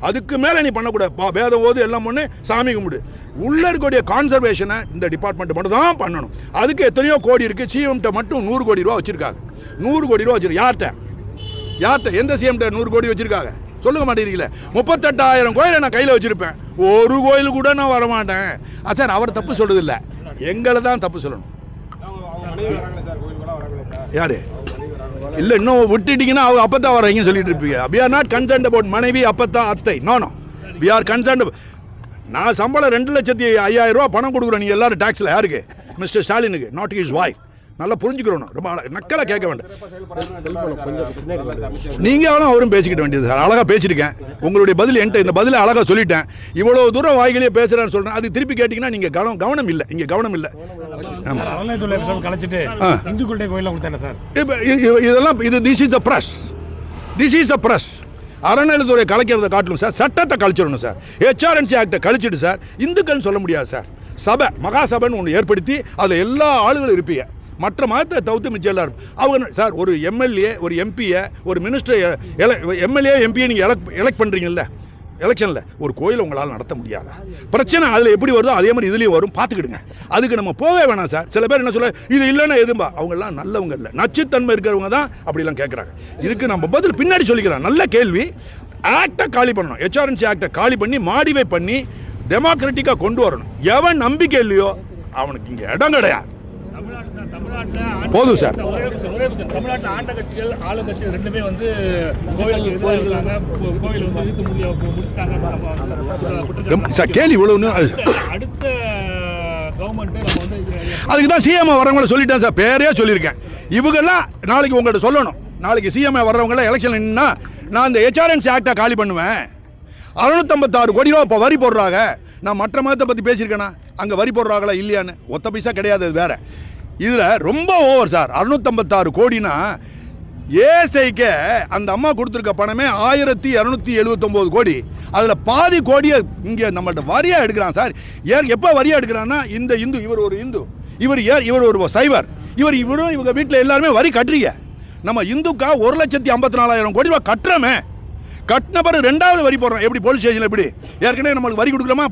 அதுக்கு மேலே நீ பண்ணக்கூடாது. வேதம் ஓது எல்லாம் பண்ணு, சாமி கும்பிடு. உள்ளே இருக்கக்கூடிய கான்சர்வேஷனை இந்த டிபார்ட்மெண்ட் மட்டும் தான் பண்ணணும். அதுக்கு எத்தனையோ கோடி இருக்குது. சிஎம்கிட்ட மட்டும் 100 கோடி ரூபா வச்சுருக்காங்க. 100 கோடி ரூபா வச்சுருக்கு. யார்கிட்ட எந்த சிஎம்கிட்ட 100 கோடி வச்சுருக்காங்க? சொல்லுங்க மாட்டேங்கிறீங்களே. 38,000 கோயிலை நான் கையில் வச்சுருப்பேன், ஒரு கோயில் கூட நான் வரமாட்டேன். சார் அவர் தப்பு சொல்கிறது இல்லை, எங்களை தான் தப்பு சொல்லணும். யாரு இல்லை இன்னும் விட்டுட்டீங்கன்னா அவங்க அப்பத்தான் வரீங்கன்னு சொல்லிட்டு இருப்பீங்க. We are not concerned about மனைவி அப்பத்தா அத்தை. No we are concerned. நான் சம்பளம் 2,05,000 ரூபா பணம் கொடுக்குறேன். நீங்கள் எல்லாரும் டேக்ஸில் யாருக்கு? மிஸ்டர் ஸ்டாலினுக்கு, நாட் ஹிஸ் வைஃப். நல்லா புரிஞ்சுக்கிறோம். ரொம்ப நக்கலாக கேட்க வேண்டாம். நீங்களும் அவரும் பேசிக்கிட்ட வேண்டியது சார். அழகாக பேசியிருக்கேன். உங்களுடைய பதில் என்கிட்ட இந்த பதிலை அழகாக சொல்லிட்டேன். இவ்வளோ தூரம் வாய்களே பேசுகிறேன்னு சொல்கிறேன். அது திருப்பி கேட்டிங்கன்னா நீங்கள் கவனம் இல்லை. இங்கே கவனம் இல்லை. இதெல்லாம் திஸ் இஸ் த ப்ரெஸ். அறநிலையத்துறை கலைக்கிறத காட்டணும் சார். சட்டத்தை கழிச்சிடணும் சார். ஹெச்ஆர்என்சி ஆக்டை கழிச்சிட்டு சார். இந்துக்கள்னு சொல்ல முடியாது சார். சபை, மகாசபைன்னு ஒன்று ஏற்படுத்தி அதில் எல்லா ஆளுகளும் இருப்பீங்க. மற்ற மதத்தை தவிர்த்து மிச்சம் எல்லாரும் அவங்க சார். ஒரு எம்எல்ஏ, ஒரு எம்பியை, ஒரு மினிஸ்டர், எம்எல்ஏ எம்பியை நீங்கள் எலெக்ட் பண்ணுறீங்கல்ல எலெக்ஷனில், ஒரு கோயிலை உங்களால் நடத்த முடியாதா? பிரச்சனை அதில் எப்படி வருதோ அதே மாதிரி இதுலேயும் வரும், பார்த்துக்கிடுங்க. அதுக்கு நம்ம போவே வேணாம் சார். சில பேர் என்ன சொல்ல, இது இல்லைன்னா எதும்பா, அவங்கெல்லாம் நல்லவங்க இல்லை, நச்சுத்தன்மை இருக்கிறவங்க தான் அப்படிலாம் கேட்குறாங்க. இதுக்கு நம்ம பதில் பின்னாடி சொல்லிக்கிறோம். நல்ல கேள்வி. ஆக்டை காலி பண்ணணும். ஹெச்ஆர்என்சி ஆக்டை காலி பண்ணி மாடிஃபை பண்ணி டெமோக்ராட்டிக்காக கொண்டு வரணும். எவன் நம்பிக்கை இல்லையோ அவனுக்கு இங்கே இடம் கிடையாது. போதும் சார். தமிழ்நாட்டில் ஆண்ட கட்சிகள், ஆளுங்கட்சிகள் ரெண்டுமே வந்து கோவில் முடிச்சிட்டாங்க. கேள்வி இவ்வளவு. அடுத்த கவர்மெண்ட் நம்ம வந்து அதுக்கு தான் சிஎம் வரவங்களை சொல்லிட்டேன் சார். பேரே சொல்லியிருக்கேன். இவங்கெல்லாம் நாளைக்கு உங்கள்கிட்ட சொல்லணும். நாளைக்கு சிஎம் வர்றவங்களாம் எலெக்ஷன் நின்னா நான் இந்த ஹெச்ஆர்என்சி ஆக்டை காலி பண்ணுவேன். 656 கோடி ரூபா இப்போ வரி போடுறாங்க. நான் மற்ற மதத்தை பற்றி பேசியிருக்கேனா? அங்கே வரி போடுறாங்களா இல்லையான்னு? ஒத்த பைசா கிடையாது, அது வேறு. இதில் ரொம்ப ஓவர் சார். 656 கோடினா ஏஎஸ்ஐக்கு அந்த அம்மா கொடுத்துருக்க பணமே 1279 கோடி. அதில் பாதி கோடியை இங்கே நம்மள்ட்ட வரியாக எடுக்கிறான் சார். எப்போ வரியாக எடுக்கிறான்னா, இந்த இந்து, இவர் ஒரு இந்து, இவர் ஒரு சைவர், இவரும் இவங்க வீட்டில் எல்லாருமே வரி கட்டுறீங்க. நம்ம இந்துக்கா 1,54,000 கோடி ரூபா கட்டுறோமே. கட்டின பிறகு 2வது வரி போடுறோம். எப்படி போலீஸ் ஸ்டேஷனில் எப்படி ஏற்கனவே நம்மளுக்கு வரி கொடுக்குறோமா?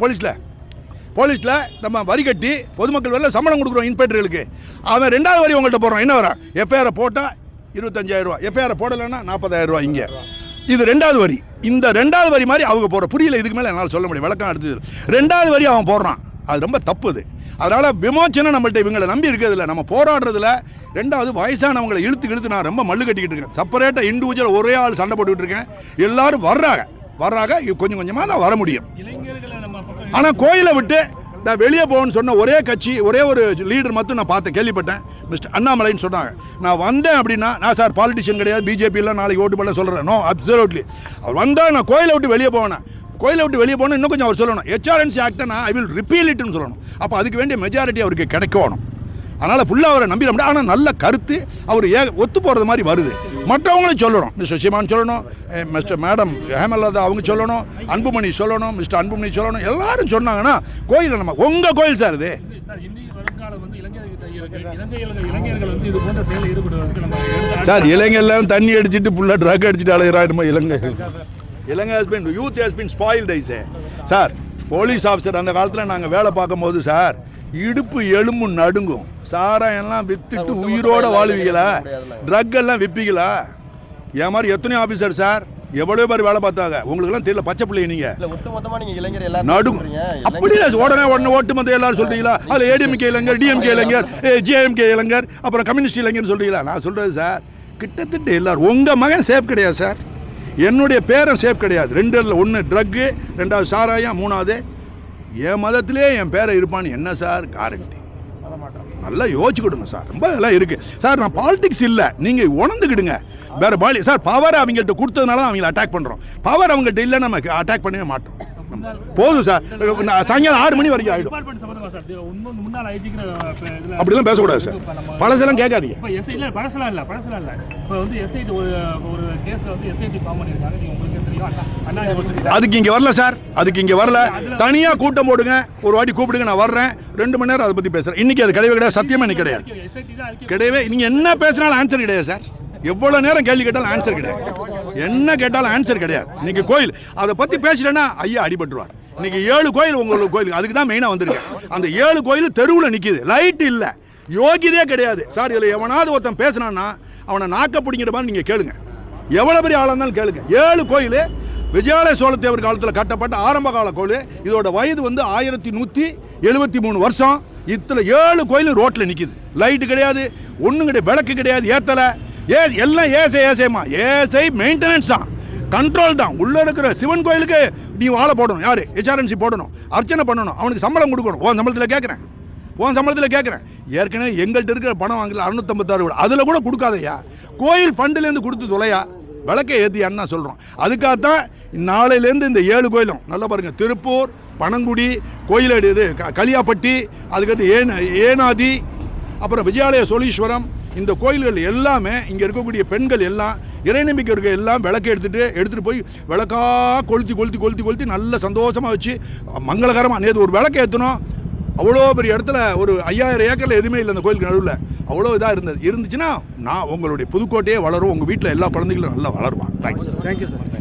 போலீஸில் நம்ம வரி கட்டி பொதுமக்கள் வரல சம்பளம் கொடுக்குறோம் இன்ஸ்பெக்டர்களுக்கு. அவன் 2வது வரி உங்கள்கிட்ட போடுறான். என்ன வரான்? எஃப்ஐஆரை போட்டால் 25,000 ரூபா, எஃப்ஐஆரை போடலைன்னா 40,000 ரூபா. இங்கே இது 2வது வரி. இந்த 2வது வரி மாதிரி அவங்க போடுற புரியல. இதுக்கு மேலே என்னால் சொல்ல முடியும், விளக்கம் அடுத்தது. 2வது வரி அவன் போடுறான். அது ரொம்ப தப்பு. அது அதனால் விமோச்சனம் நம்மள்ட்ட இவங்களை நம்பி இருக்கிறதில்ல. நம்ம போராடுறதுல 2வது வயசானவங்களை இழுத்து நான் ரொம்ப மல்லு கட்டிக்கிட்டு இருக்கேன். செப்பரேட்டாக இண்டிவிஜுவல் ஒரே ஆள் சண்டை போட்டுக்கிட்டு இருக்கேன். எல்லாரும் வர்றாங்க கொஞ்சம் கொஞ்சமாக தான் வர முடியும். ஆனால் கோயிலை விட்டு நான் வெளியே போகணும்னு சொன்ன ஒரே கட்சி, ஒரே ஒரு லீடர் மட்டும் நான் பார்த்தேன், கேள்விப்பட்டேன். மிஸ்டர் அண்ணாமலைன்னு சொன்னாங்க. நான் வந்தேன் அப்படின்னா, நான் சார் பாலிட்டிஷியன் கிடையாது, பிஜேபியில் நாளைக்கு ஓட்டு பண்ண சொல்கிறேன். No, absolutely. அவர் வந்தால் நான் கோயிலை விட்டு வெளியே போவேன். கோயிலை விட்டு வெளியே போனால் இன்னும் கொஞ்சம் அவர் சொல்லணும். HRNC ஆக்டை நான் ஐ வில் ரிப்பீல் இட்னு சொல்லணும். அப்போ அதுக்கு வேண்டிய மெஜாரிட்டி அவருக்கு கிடைக்கணும். அதனால் ஃபுல்லாக அவரை நம்பிட முடியாது. ஆனால் நல்ல கருத்து அவர் ஒத்து போகிறது மாதிரி வருது. மற்றவங்களும் சொல்லணும். மிஸ்டர் சீமான் சொல்லணும், மிஸ்டர் மேடம் ஹேமலதா அவங்க சொல்லணும், அன்புமணி சொல்லணும், மிஸ்டர் அன்புமணி சொல்லணும். எல்லாரும் சொன்னாங்கன்னா கோயிலை நம்ம உங்கள் கோயில் சார் இது. சார் இளைஞர்லாம் தண்ணி அடிச்சுட்டு ஃபுல்லாக ட்ரக் அடிச்சுட்டு அலையிறாடுமா Ilangai husband youth has been spoiled I say sir. Police officer அந்த காலத்தில் நாங்கள் வேலை பார்க்கும்போது சார் இடுப்பு எலும்பு நடுங்கும். சாராயெல்லாம் வித்துட்டு உயிரோட வாழ்வீங்களா? ட்ரக் எல்லாம் விற்பீங்களா? என் மாதிரி எத்தனை ஆஃபீஸர் சார் எவ்வளோ பேர் வேலை பார்த்தாங்க. உங்களுக்குலாம் தெரியல, பச்சை பிள்ளைங்க நீங்கள் நடுங்கும். அப்படி இல்லை, உடனே ஒட்டுமொத்த எல்லாரும் சொல்கிறீங்களா? அதில் ஏடிஎம்கே இளைஞர், டிஎம்கே இளைஞர், ஜேஎம்கே இளைஞர், அப்புறம் கம்யூனிஸ்ட் இளைஞர்னு சொல்கிறீங்களா? நான் சொல்கிறது சார், கிட்டத்தட்ட எல்லாரும். உங்கள் மகன் சேஃப் கிடையாது சார், என்னுடைய பேரன் சேஃப் கிடையாது. 2 1 ட்ரக்கு, 2வது சாராயம், 3வது என் மதத்திலே என் பேரை இருப்பான்னு என்ன சார் கேரண்டி? நல்லா யோசிச்சுக்கிடுங்க சார். ரொம்ப இதெல்லாம் இருக்குது சார். நான் பாலிடிக்ஸ் இல்லை, நீங்கள் உணர்ந்துக்கிடுங்க. வேறு சார் பவர் அவங்கள்ட்ட கொடுத்ததுனால தான் அவங்கள அட்டாக் பண்ணுறோம். பவர் அவங்கள்ட்ட இல்லை, நம்ம அட்டாக் பண்ணவே மாட்டோம். போதும் சார். சாயங்காலம் 6 மணி வரைக்கும் ஆகிடும். அப்படிலாம் பேசக்கூடாது சார். பழசெல்லாம் கேட்காதீங்க. அதுக்கு இங்கே வரல சார், அதுக்கு இங்கே வரல. தனியாக கூட்டம் போடுங்க, ஒரு வாட்டி கூப்பிடுங்க, நான் வர்றேன். 2 மணி நேரம் அதை பற்றி பேசுகிறேன். இன்றைக்கி அது கிடையவே கிடையாது, சத்தியமாக இன்னைக்கு கிடையவே. நீங்கள் என்ன பேசினாலும் ஆன்சர் கிடையாது சார். எவ்வளோ நேரம் கேள்வி கேட்டாலும் ஆன்சர் கிடையாது. என்ன கேட்டாலும் ஆன்சர் கிடையாது. இன்னைக்கு கோயில் அதை பற்றி பேசிட்டேன்னா ஐயா அடிபட்டுருவார். இன்னைக்கு 7 கோயில் உங்களுக்கு கோயில், அதுக்கு தான் மெயினாக வந்திருக்கேன். அந்த 7 கோயில் தெருவில் நிற்கிது, லைட் இல்லை, யோகியதே கிடையாது சார். இதில் எவனாவது ஒருத்தன் பேசினான்னா அவனை நாக்க பிடிங்கிற மாதிரி நீங்கள் கேளுங்க. எவ்வளோ பெரிய ஆளாக இருந்தாலும் கேளுங்க. 7 கோயில் விஜயாலய சோழத்தேவர் காலத்தில் கட்டப்பட்ட ஆரம்ப கால கோயில். இதோட வயது வந்து 1173 வருஷம். இத்தனை 7 கோயில் ரோட்டில் நிற்கிது, லைட்டு கிடையாது, ஒன்றும் கிடையாது, விளக்கு கிடையாது, ஏற்றலை. எல்லாம் ஏசைமா ஏசை மெயின்டெனன்ஸ் தான், கண்ட்ரோல் தான். உள்ளே இருக்கிற சிவன் கோயிலுக்கு நீ வாழை போடணும், யார் HRNC போடணும், அர்ச்சனை பண்ணணும், அவனுக்கு சம்பளம் கொடுக்கணும். உன் சம்பளத்தில் கேட்குறேன். ஏற்கனவே எங்கள்கிட்ட இருக்கிற பணம் வாங்கல 656 கோடி, அதில் கூட கொடுக்காதையா. கோயில் ஃபண்டுலேருந்து கொடுத்து தொலையா, விளக்கை ஏற்றியான்னு தான் சொல்கிறோம். அதுக்காகத்தான் நாளையிலேருந்து இந்த 7 கோயிலும் நல்லா பாருங்கள். திருப்பூர், பனங்குடி, கோயிலேடு, இது களியாப்பட்டி, அதுக்கடுத்து ஏனாதி, அப்புறம் விஜயாலய சோழீஸ்வரம், இந்த கோயில்கள் எல்லாமே இங்கே இருக்கக்கூடிய பெண்கள் எல்லாம் இறைநம்பிக்கை இருக்க எல்லாம் விளக்கை எடுத்துகிட்டு போய் விளக்காக கொளுத்தி நல்ல சந்தோஷமாக வச்சு மங்களகரமாக. நேற்று ஒரு விளக்கை ஏற்றணும், அவ்வளோ பெரிய இடத்துல ஒரு 5000 ஏக்கரில் எதுவுமே இல்லை அந்த கோயிலுக்கு நடுவில். அவ்வளோ இதாக இருந்துச்சுன்னா நான் உங்களுடைய புதுக்கோட்டையே வளரும், உங்கள் வீட்டில் எல்லா குழந்தைகளும் நல்லா வளருவாங்க. Thank you sir.